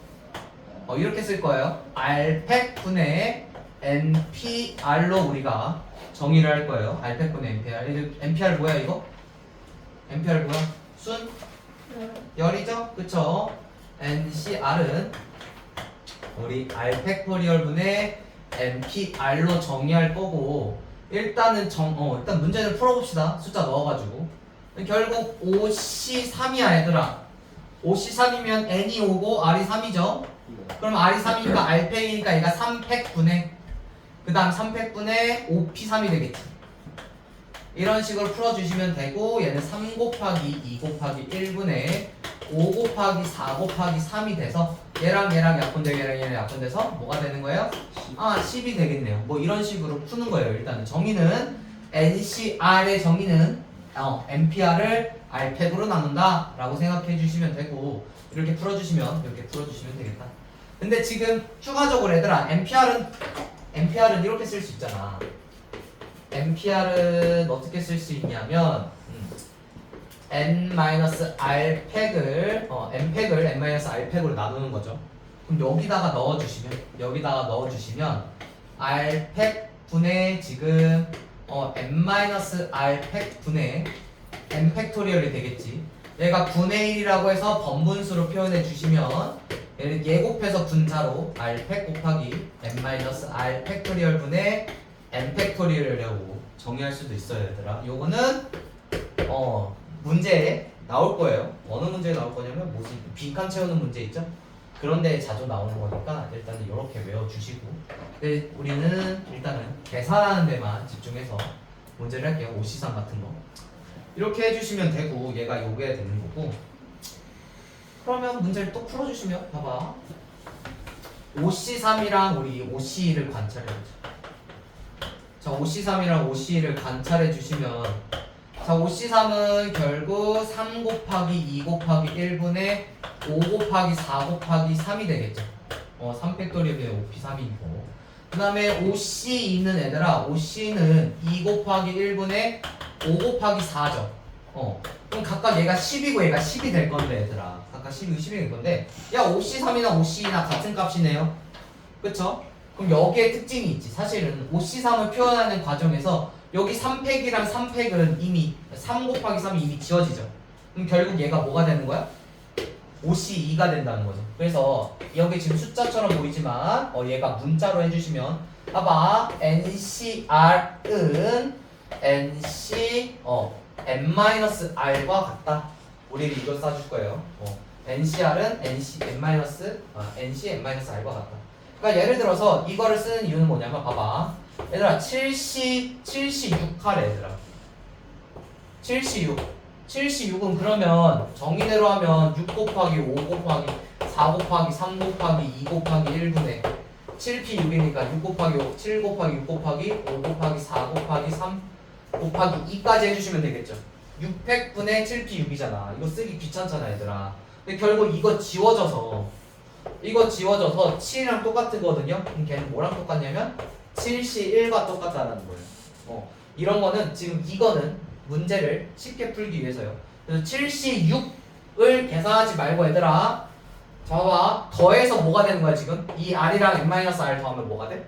Speaker 2: 이렇게 쓸 거예요. R팩 분의 NPR로 우리가 정의를 할 거예요. R팩 분의 NPR. NPR 뭐야 이거? NPR 뭐야? 순? 열이죠? 그쵸? NCR은 우리 R팩토리얼 분의 NPR로 정의할 거고, 일단은 일단 문제를 풀어봅시다. 숫자 넣어가지고. 결국 5C3이야 얘들아. 5C3이면 N이 5고 R이 3이죠? 그럼 R이 3이니까 R팩이니까 얘가 3팩분의, 그 다음 3팩분의 5P3이 되겠지. 이런 식으로 풀어주시면 되고, 얘는 3 곱하기 2 곱하기 1분의 5 곱하기 4 곱하기 3이 돼서 얘랑 약분되고 얘랑 약분돼서 뭐가 되는 거예요? 10이 되겠네요. 뭐 이런 식으로 푸는 거예요. 일단은 정의는 NCR의 정의는 NPR을 R팩으로 나눈다 라고 생각해 주시면 되고, 이렇게 풀어주시면 되겠다. 근데 지금 추가적으로 얘들아, NPR은 이렇게 쓸 수 있잖아. NPR은 어떻게 쓸 수 있냐면 N-R팩을 N팩을 N-R팩으로 나누는 거죠. 그럼 여기다가 넣어주시면 R팩 분의 지금 N-R팩 분의 N팩토리얼이 되겠지. 얘가 분의 1이라고 해서 번분수로 표현해 주시면 얘를 예곱해서 분자로 R팩 곱하기 N-R팩토리얼 분의 N팩토리얼이라고 정의할 수도 있어요, 얘들아. 요거는 문제에 나올 거예요. 어느 문제에 나올 거냐면 무슨 빈칸 채우는 문제 있죠? 그런데 자주 나오는 거니까 일단은 이렇게 외워주시고, 근데 우리는 일단은 계산하는 데만 집중해서 문제를 할게요. 5C3 같은 거 이렇게 해주시면 되고, 얘가 요게 되는 거고. 그러면 문제를 또 풀어주시면 봐봐, 5C3이랑 우리 5C2를 관찰해보자. 자, 5C3이랑 5C2를 관찰해 주시면, 자, 5C3은 결국 3 곱하기 2 곱하기 1분의 5 곱하기 4 곱하기 3이 되겠죠. 3팩토리얼의 5P3이고, 그 다음에 5C2는 얘들아, 5C는 2 곱하기 1분의 5 곱하기 4죠. 그럼 각각 얘가 10이고 얘가 10이 될 건데 얘들아, 각각 10이고 10이 될 건데, 야 5C3이나 5C2나 같은 값이네요. 그쵸? 그럼 여기에 특징이 있지. 사실은 5C3을 표현하는 과정에서 여기 3팩이랑 3팩은 이미 3 곱하기 3이 이미 지워지죠. 그럼 결국 얘가 뭐가 되는 거야? 5C2가 된다는 거죠. 그래서 여기 지금 숫자처럼 보이지만 얘가 문자로 해주시면, 봐봐, NCR은 NC n-r과 같다. 우리는 이걸 써줄 거예요. NCR은 NC n-r과 같다. 그러니까 예를 들어서 이거를 쓰는 이유는 뭐냐면 봐봐. 얘들아 76 하래 얘들아. 76은 그러면 정의대로 하면 6 곱하기 5 곱하기 4 곱하기 3 곱하기 2 곱하기 1분의 7p6이니까 6 곱하기 5, 7 곱하기 6 곱하기 5 곱하기 4 곱하기 3 곱하기 2까지 해주시면 되겠죠. 600분의 7p6이잖아. 이거 쓰기 귀찮잖아 얘들아. 근데 결국 이거 지워져서 7이랑 똑같은 거거든요. 그럼 걔는 뭐랑 똑같냐면 7C1과 똑같다는 거예요. 이런 거는 지금 이거는 문제를 쉽게 풀기 위해서요. 그래서 7C6을 계산하지 말고 얘들아 봐봐. 더해서 뭐가 되는 거야 지금? 이 R이랑 n-R 더하면 뭐가 돼?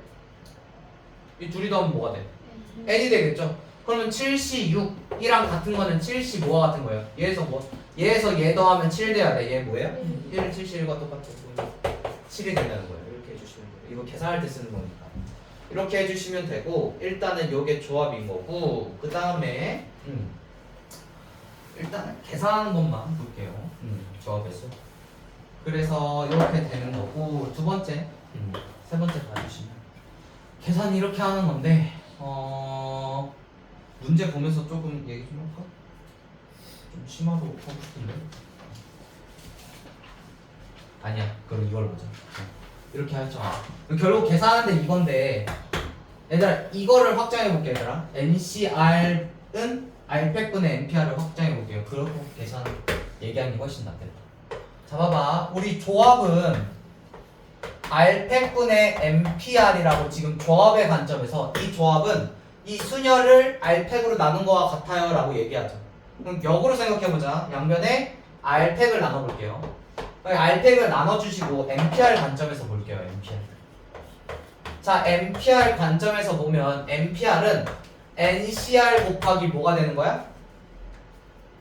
Speaker 2: 이 둘이 더하면 뭐가 돼? n이 되겠죠? 그러면 7C6이랑 같은 거는 7C 뭐와 같은 거예요? 얘에서 얘 더하면 7 돼야 돼. 얘 뭐예요? 1, 7C1과 똑같아. 7이 된다는 거예요. 이렇게 해주시면 돼요. 이거 계산할 때 쓰는 거니까. 이렇게 해주시면 되고 일단은 요게 조합인 거고 그 다음에 일단은 계산하는 것만 볼게요. 조합에서. 그래서 이렇게 되는 거고 두 번째, 세 번째 봐주시면 계산이 이렇게 하는 건데 문제 보면서 조금 얘기 좀 할까? 좀 심화로 하고 싶은데 아니야. 그럼 이걸 보자. 이렇게 하죠. 결국 계산하는데 이건데 얘들아 이거를 확장해 볼게 얘들아. NCR은 R팩분의 NPR을 확장해 볼게요. 그렇게 계산 얘기하는 게 훨씬 낫겠다. 자 봐봐. 우리 조합은 R팩분의 NPR이라고 지금 조합의 관점에서 이 조합은 이 순열을 R팩으로 나눈 거와 같아요 라고 얘기하죠. 그럼 역으로 생각해보자. 양변에 R팩을 나눠볼게요. R팩을 나눠주시고 NPR 관점에서 볼게요. NPR. 자 NPR 관점에서 보면 NPR은 NCR 곱하기 뭐가 되는 거야?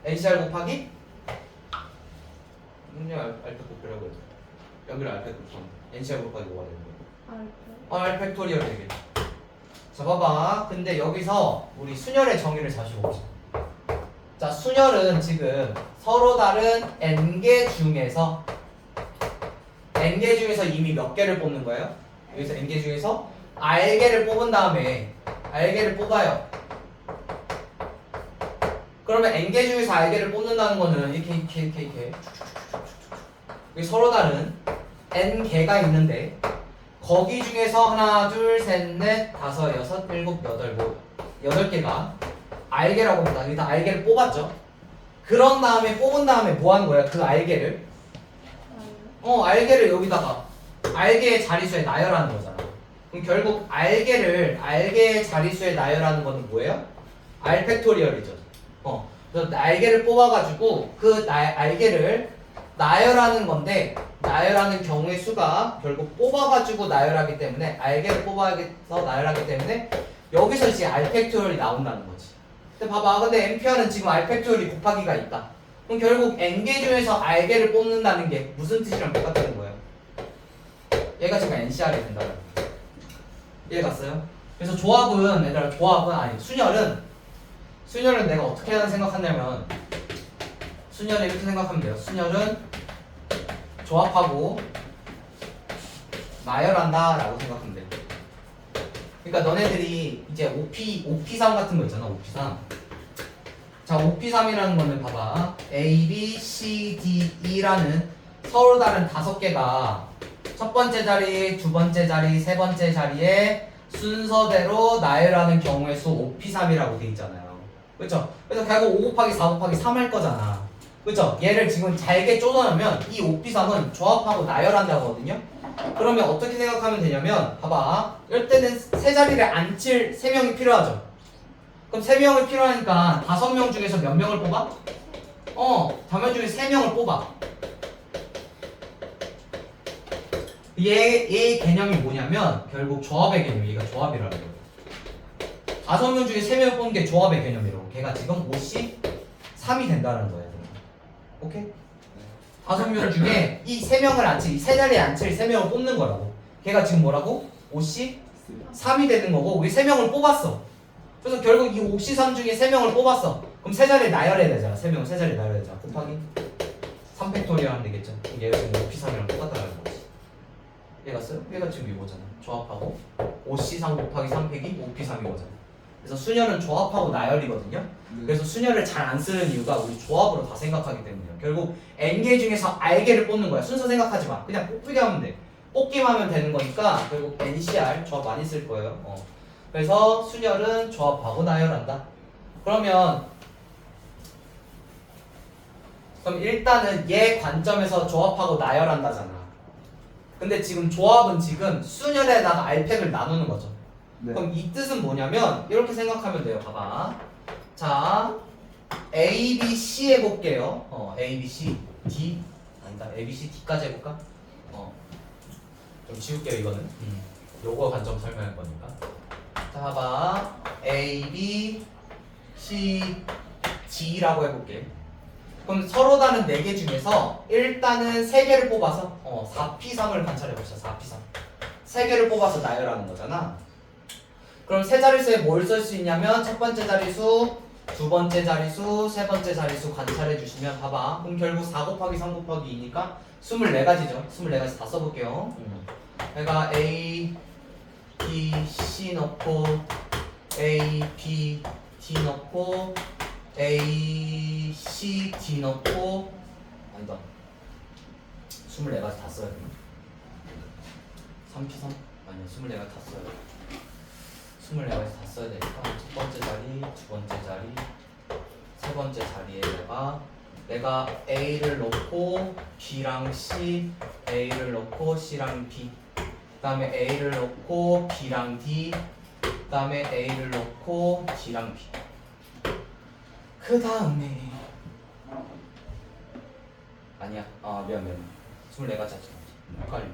Speaker 2: NCR 곱하기 R팩 곱하려고 해도 여기를 R팩 곱하면 NCR 곱하기 뭐가 되는 거야? R팩토리얼 되겠죠. 자 봐봐. 근데 여기서 우리 순열의 정의를 다시 보자. 자 순열은 지금 서로 다른 n개 중에서 이미 몇 개를 뽑는 거예요? 여기서 n개 중에서 r개를 뽑은 다음에 r개를 뽑아요. 그러면 n개 중에서 r개를 뽑는다는 거는 이렇게 여기 서로 다른 n개가 있는데 거기 중에서 하나, 둘, 셋, 넷, 다섯, 여섯, 일곱, 여덟, 8개가 R개라고 합니다. 일단 R개를 뽑았죠. 그런 다음에 뽑은 다음에 뭐 하는 거야? 그 R개를 R개를 여기다가 R개의 자리수에 나열하는 거잖아. 그럼 결국 R개의 자리수에 나열하는 거는 뭐예요? R팩토리얼이죠. 그래서 R개를 뽑아가지고 그 R개를 나열하는 건데 나열하는 경우의 수가 결국 뽑아가지고 나열하기 때문에 R개를 뽑아서 나열하기 때문에 여기서 이제 R팩토리얼이 나온다는 거지. 근데 봐봐. 근데 NPR은 지금 R팩토리얼이 곱하기가 있다. 그럼 결국 N개 중에서 R개를 뽑는다는 게 무슨 뜻이랑 똑같다는 거예요? 얘가 지금 NCR이 된다는 거예요. 이해 갔어요? 그래서 조합은 얘들아 순열은 내가 어떻게 하는 생각하냐면 순열을 이렇게 생각하면 돼요. 순열은 조합하고 나열한다 라고 생각하면 돼요. 그러니까 너네들이 이제 OP3 같은 거 있잖아. OP3. 자 OP3이라는 거는 봐봐. A, B, C, D, E라는 서로 다른 5개가 첫 번째 자리, 두 번째 자리, 세 번째 자리에 순서대로 나열하는 경우의 수 OP3이라고 돼 있잖아요. 그렇죠? 그래서 결국 5 곱하기 4 곱하기 3 할 거잖아. 그렇죠? 얘를 지금 잘게 쪼개놓으면 이 OP3은 조합하고 나열한다거든요. 그러면 어떻게 생각하면 되냐면 봐봐. 이럴 때는 세 자리를 앉힐 3명이 필요하죠. 그럼 3명을 필요하니까 5명 중에서 몇 명을 뽑아? 5명 중에 3명을 뽑아. 얘의 개념이 뭐냐면 결국 조합의 개념. 얘가 조합이라는 거예요. 5명 중에 3명을 뽑는 게 조합의 개념이라고. 걔가 지금 53이 된다는 거예요. 오케이? 5명 중에 이 3명을 앉힐, 이 세 자리에 앉힐 3명을 뽑는 거라고. 걔가 지금 뭐라고? 53이 되는 거고 우리 3명을 뽑았어. 그래서 결국 이 53 중에 3명을 뽑았어. 그럼 세 자리 나열해야 되잖아. 3명 세 자리 나열해야 되잖아. 곱하기 3팩토리얼 하면 되겠죠. 그럼 얘가 지금 5P3이랑 똑같다는 거지. 얘가 써요? 얘가 지금 이거잖아. 조합하고 5C3 곱하기 3팩이 5P3인 거잖아. 그래서 수녀는 조합하고 나열이거든요. 그래서 수녀를 잘 안 쓰는 이유가 우리 조합으로 다 생각하기 때문이에요. 결국 N개 중에서 R개를 뽑는 거야. 순서 생각하지 마. 그냥 뽑기게 하면 돼. 뽑기만 하면 되는 거니까 결국 NCR 조합 많이 쓸 거예요. 그래서 수녀는 조합하고 나열한다. 그럼 일단은 얘 관점에서 조합하고 나열한다잖아. 근데 지금 조합은 지금 수녀에다가 R팩을 나누는 거죠.
Speaker 5: 네.
Speaker 2: 그럼 이 뜻은 뭐냐면 이렇게 생각하면 돼요. 봐봐. 자, A, B, C 해볼게요. A, B, C, D 아니다. A, B, C, D까지 해볼까? 좀 지울게요 이거는. 요거 관점 설명할 거니까. 자, 봐봐. A, B, C, D라고 해볼게. 그럼 서로 다른 4개 중에서 일단은 3개를 뽑아서 4P3을 관찰해봅시다. 4P3 3개를 뽑아서 나열하는 거잖아. 그럼 세 자릿수에 뭘 쓸 수 있냐면 첫 번째 자릿수, 두 번째 자릿수, 세 번째 자릿수 관찰해 주시면 봐봐. 그럼 결국 4 곱하기 3 곱하기 2니까 24가지죠. 24가지 다 써볼게요. 그러니까 A, B, C 넣고 A, B, D 넣고 A, C, D 넣고 아니다. 24가지 다 써야 돼. 3P3? 아니요. 24가지 다 써야 돼. 24가지 다 써야 되니까 첫 번째 자리, 두 번째 자리, 세 번째 자리에다가 내가 A를 넣고 B랑 C, A를 넣고 C랑 B, 그 다음에 A를 넣고 B랑 D, 그 다음에 A를 넣고 D랑 B. 그 다음에 아니야, 미안 24가지 하지 마. 헷갈려.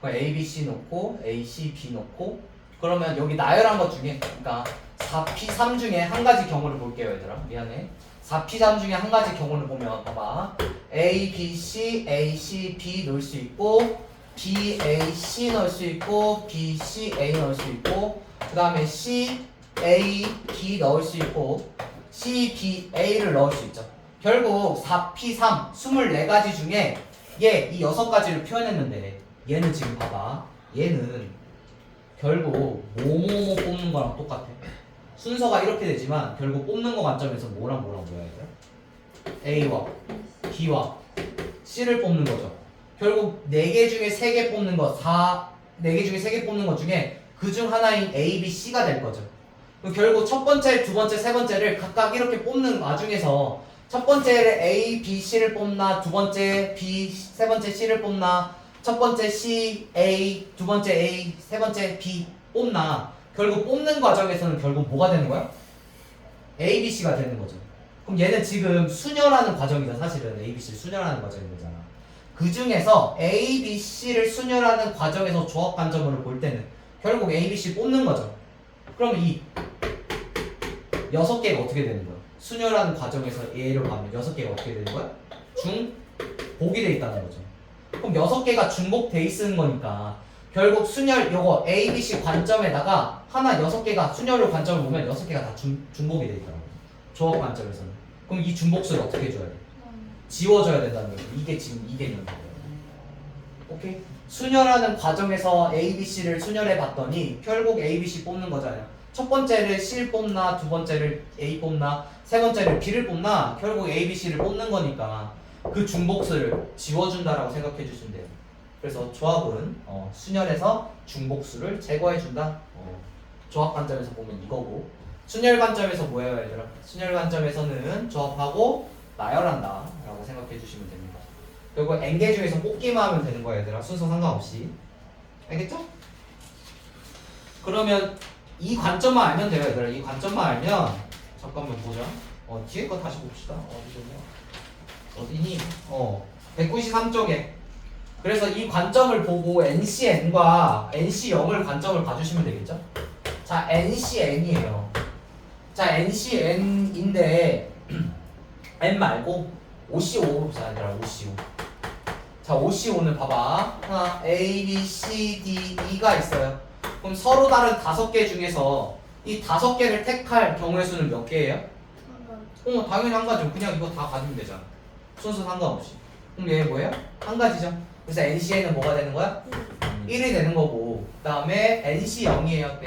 Speaker 2: 그럼 A, B, C 넣고 A, C, B 넣고 그러면 여기 나열한 것 중에 그러니까 4P3 중에 한 가지 경우를 볼게요 얘들아. 미안해. 4P3 중에 한 가지 경우를 보면 봐봐. A, B, C, A, C, B 넣을 수 있고 B, A, C 넣을 수 있고 B, C, A 넣을 수 있고 그 다음에 C, A, B 넣을 수 있고 C, B, A를 넣을 수 있죠. 결국 4P3 24가지 중에 얘 이 6가지를 표현했는데 얘는 지금 봐봐. 얘는 결국 뭐뭐뭐 뽑는 거랑 똑같아. 순서가 이렇게 되지만 결국 뽑는 거 관점에서 뭐랑 뭐야 얘들아? A와 B와 C를 뽑는 거죠. 결국 4개 중에 3개 뽑는 거 4개 중에 3개 뽑는 것 중에 그중 하나인 A, B, C가 될 거죠. 그럼 결국 첫 번째, 두 번째, 세 번째를 각각 이렇게 뽑는 와중에서 첫 번째를 A, B, C를 뽑나 두 번째 B, 세 번째 C를 뽑나 첫 번째 C, A, 두 번째 A, 세 번째 B 뽑나 결국 뽑는 과정에서는 결국 뭐가 되는 거야? A, B, C가 되는 거죠. 그럼 얘는 지금 수녀라는 과정이다. 사실은 A, B, C를 수녀라는 과정인 거잖아. 그 중에서 A, B, C를 수녀라는 과정에서 조합 관점으로 볼 때는 결국 A, B, C 뽑는 거죠. 그럼 이 6개가 어떻게 되는 거야? 수녀라는 과정에서 A로 가면 6개가 어떻게 되는 거야? 중복이 돼 있다는 거죠. 그럼 6개가 중복돼 있는 거니까 결국 순열 요거 A, B, C 관점에다가 하나 6개가 순열로 관점을 보면 6개가 다 중복이 돼 있더라고. 조합 관점에서는. 그럼 이 중복수를 어떻게 해줘야 돼? 지워줘야 된다는 거죠. 이게 지금 이 개념이에요. 오케이? 순열하는 과정에서 A, B, C를 순열해 봤더니 결국 A, B, C 뽑는 거잖아요. 첫 번째를 C를 뽑나 두 번째를 A 뽑나 세 번째를 B를 뽑나 결국 A, B, C를 뽑는 거니까 그 중복수를 지워준다라고 생각해 주시면 돼요. 그래서 조합은 순열에서 중복수를 제거해준다. 조합 관점에서 보면 이거고 순열 관점에서 뭐예요 얘들아? 순열 관점에서는 조합하고 나열한다 라고 생각해 주시면 됩니다. 그리고 N개 중에서 뽑기만 하면 되는 거예요 얘들아. 순서 상관없이. 알겠죠? 그러면 이 관점만 알면 돼요 얘들아. 이 관점만 알면 잠깐만 보자. 뒤에 거 다시 봅시다. 어디니? 193쪽에. 그래서 이 관점을 보고 NCN과 NC0을 관점을 봐주시면 되겠죠? 자, NCN이에요. 자, NCN인데 N 말고 OC5로 보자 얘들아. OC5. 자, OC5는 봐봐. 하나, A, B, C, D, E가 있어요. 그럼 서로 다른 5개 중에서 이 5개를 택할 경우의 수는 몇 개예요? 당연히 한 가지죠. 그냥 이거 다 가지면 되잖아. 순서 상관없이. 그럼 얘 뭐예요? 한 가지죠. 그래서 NCA는 뭐가 되는 거야? 1이 되는 거고, 그 다음에 NC 0이에요.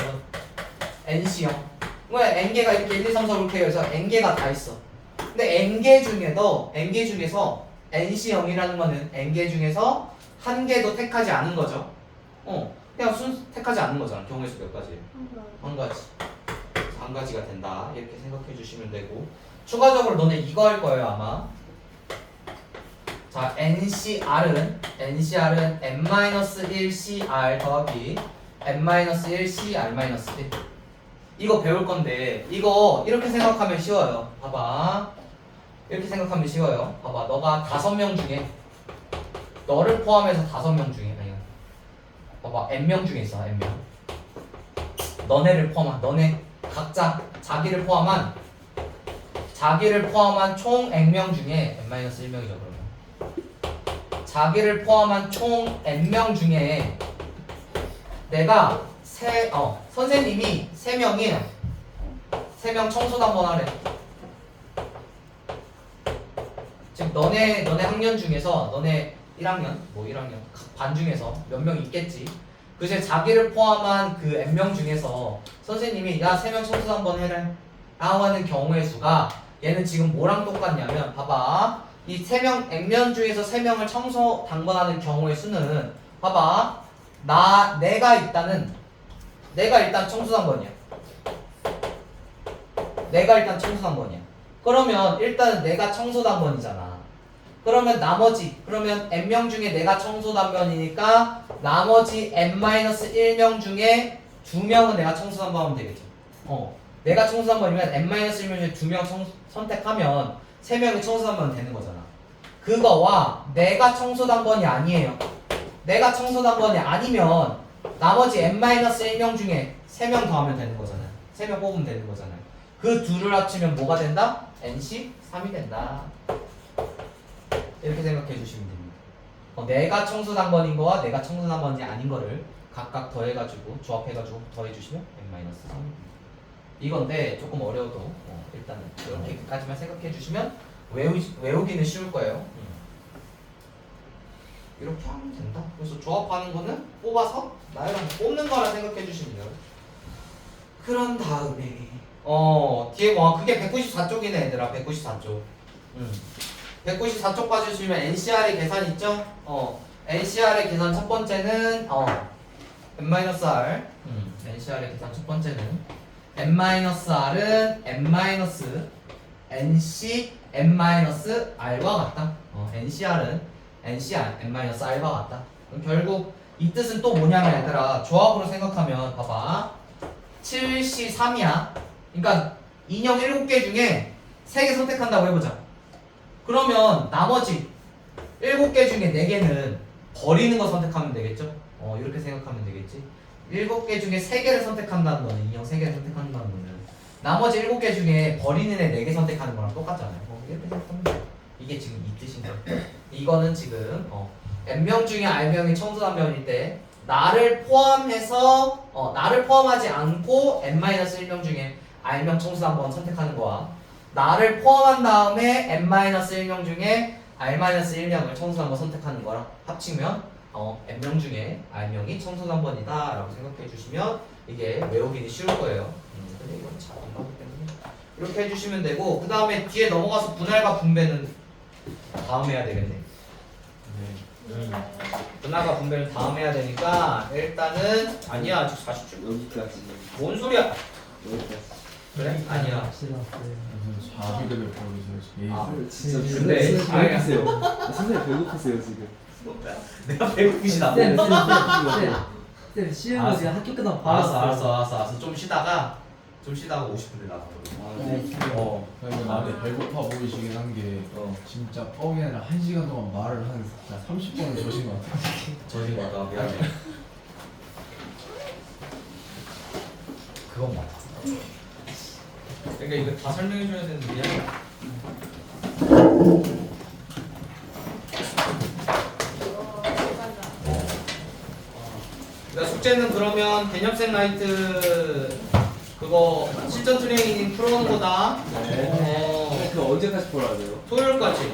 Speaker 2: NC 0. 왜 N개가 이렇게 1, 2, 3, 4 이렇게 해서 N개가 다 있어. 근데 N개 중에서 NC 0이라는 거는 N개 중에서 한 개도 택하지 않은 거죠. 그냥 택하지 않는 거잖아. 경우의 수 몇 가지? 한 가지. 한 가지가 된다. 이렇게 생각해 주시면 되고, 추가적으로 너네 이거 할 거예요 아마. 자, NCR은 n-1cr 더하기 n-1cr-1 이거 배울 건데, 이거 이렇게 생각하면 쉬워요. 봐봐, 이렇게 생각하면 쉬워요. 봐봐, 너가 5명 중에, 너를 포함해서 5명 중에, 아니야, 봐봐, n명 중에 있어. n명, 너네를 포함한, 너네 각자 자기를 포함한 총 n명 중에 n-1명이죠. 그러면 자기를 포함한 총 n명 중에 내가 선생님이 3명이 3명 청소도 한번 하래. 즉 너네 학년 중에서, 너네 1학년 각 반 중에서 몇 명 있겠지. 그제 자기를 포함한 그 n명 중에서 선생님이 야 3명 청소 한번 해라 라고 하는 경우의 수가, 얘는 지금 뭐랑 똑같냐면, 봐봐, 이 3명 n명 중에서 3명을 청소 당번하는 경우의 수는, 봐봐, 내가 일단 청소 당번이야. 그러면 일단은 내가 청소 당번이잖아. 그러면 n명 중에 내가 청소 당번이니까 나머지 n-1명 중에 2명은 내가 청소 당번하면 되겠죠. 내가 청소 당번이면 n-1명 중에 2명 선택하면 3명이 청소 당번은 되는 거잖아. 그거와 내가 청소 당번이 아니에요. 내가 청소 당번이 아니면 나머지 n-1명 중에 3명 더하면 되는 거잖아요. 3명 뽑으면 되는 거잖아요. 그 둘을 합치면 뭐가 된다? NC 3이 된다. 이렇게 생각해 주시면 됩니다. 내가 청소 당번인 거와 내가 청소 당번이 아닌 거를 각각 더해가지고 조합해가지고 더해주시면 n-3입니다. 이건데 조금 어려워도 일단은 이렇게까지만 생각해 주시면 외우기는 쉬울 거예요. 이렇게 하면 된다. 그래서 조합하는 거는 뽑아서 나열한 거 뽑는 거라 생각해 주시면 돼요. 그런 다음에 뒤에 그게 194쪽이네 얘들아. 194쪽. 194쪽 봐주시면 NCR의 계산 있죠? NCR의 계산 첫 번째는 n-r. NCR의 계산 첫 번째는 n-r은 NC n-r과 같다. NCR은 NCR n-r과 같다. 그럼 결국 이 뜻은 또 뭐냐면 얘들아, 조합으로 생각하면 봐봐, 7C3이야. 그러니까 인형 7개 중에 3개 선택한다고 해보자. 그러면 나머지 7개 중에 4개는 버리는 거 선택하면 되겠죠? 이렇게 생각하면 되겠지. 7개 중에 3개를 선택한다는 거는, 인형 3개를 선택한다는 거는 나머지 7개 중에 버리는 애 4개 선택하는 거랑 똑같잖아요. 이렇게 생각하면 돼요. 이게 지금 이 뜻인 거예요. 이거는 지금 n명 중에 r명이 청소 단면일 때 나를 포함하지 않고 n-1명 중에 r명 청소 단번 선택하는 거와, 나를 포함한 다음에 n-1명 중에 r-1명을 청소 단번 선택하는 거랑 합치면 n명 중에 r명이 청소 단번이다 라고 생각해 주시면 이게 외우기는 쉬울 거예요. 근데 이건 잘 안 나오기 때문에 이렇게 해주시면 되고, 그 다음에 뒤에 넘어가서 분할과 분배는 다음 해야 되겠네. 분할과 분배는 다음 해야 되니까 일단은 아니야, 아직 40초.
Speaker 5: 여기까지.
Speaker 2: 뭔 소리야?
Speaker 5: 여기까지.
Speaker 2: 그래? 아니야.
Speaker 3: 자기들을 버리세요.
Speaker 5: 진짜
Speaker 2: 근데
Speaker 5: 선생님 배고프세요. 선생님 배고프세요 지금.
Speaker 2: 내가 배고프시다.
Speaker 6: 쌤 쉬운 거 지금 학교 끝나고 바로
Speaker 2: 알았어. 좀 쉬다가 50분에 나가.
Speaker 3: 그러니까 나는 배고파 보이시긴 한 게 진짜 뻥이 아니라 1시간 동안 말을 한 30번을 저신 것 같아.
Speaker 2: 저신 거 같다. 미안해. 그건 맞아. 그러니까 이거 다 설명해 줘야 되는데 미안해. 그러니까 숙제는 그러면 개념생 라이트 그거 실전 트레이닝 풀어오는 거다.
Speaker 5: 언제까지 보라 돼요?
Speaker 2: 토요일까지.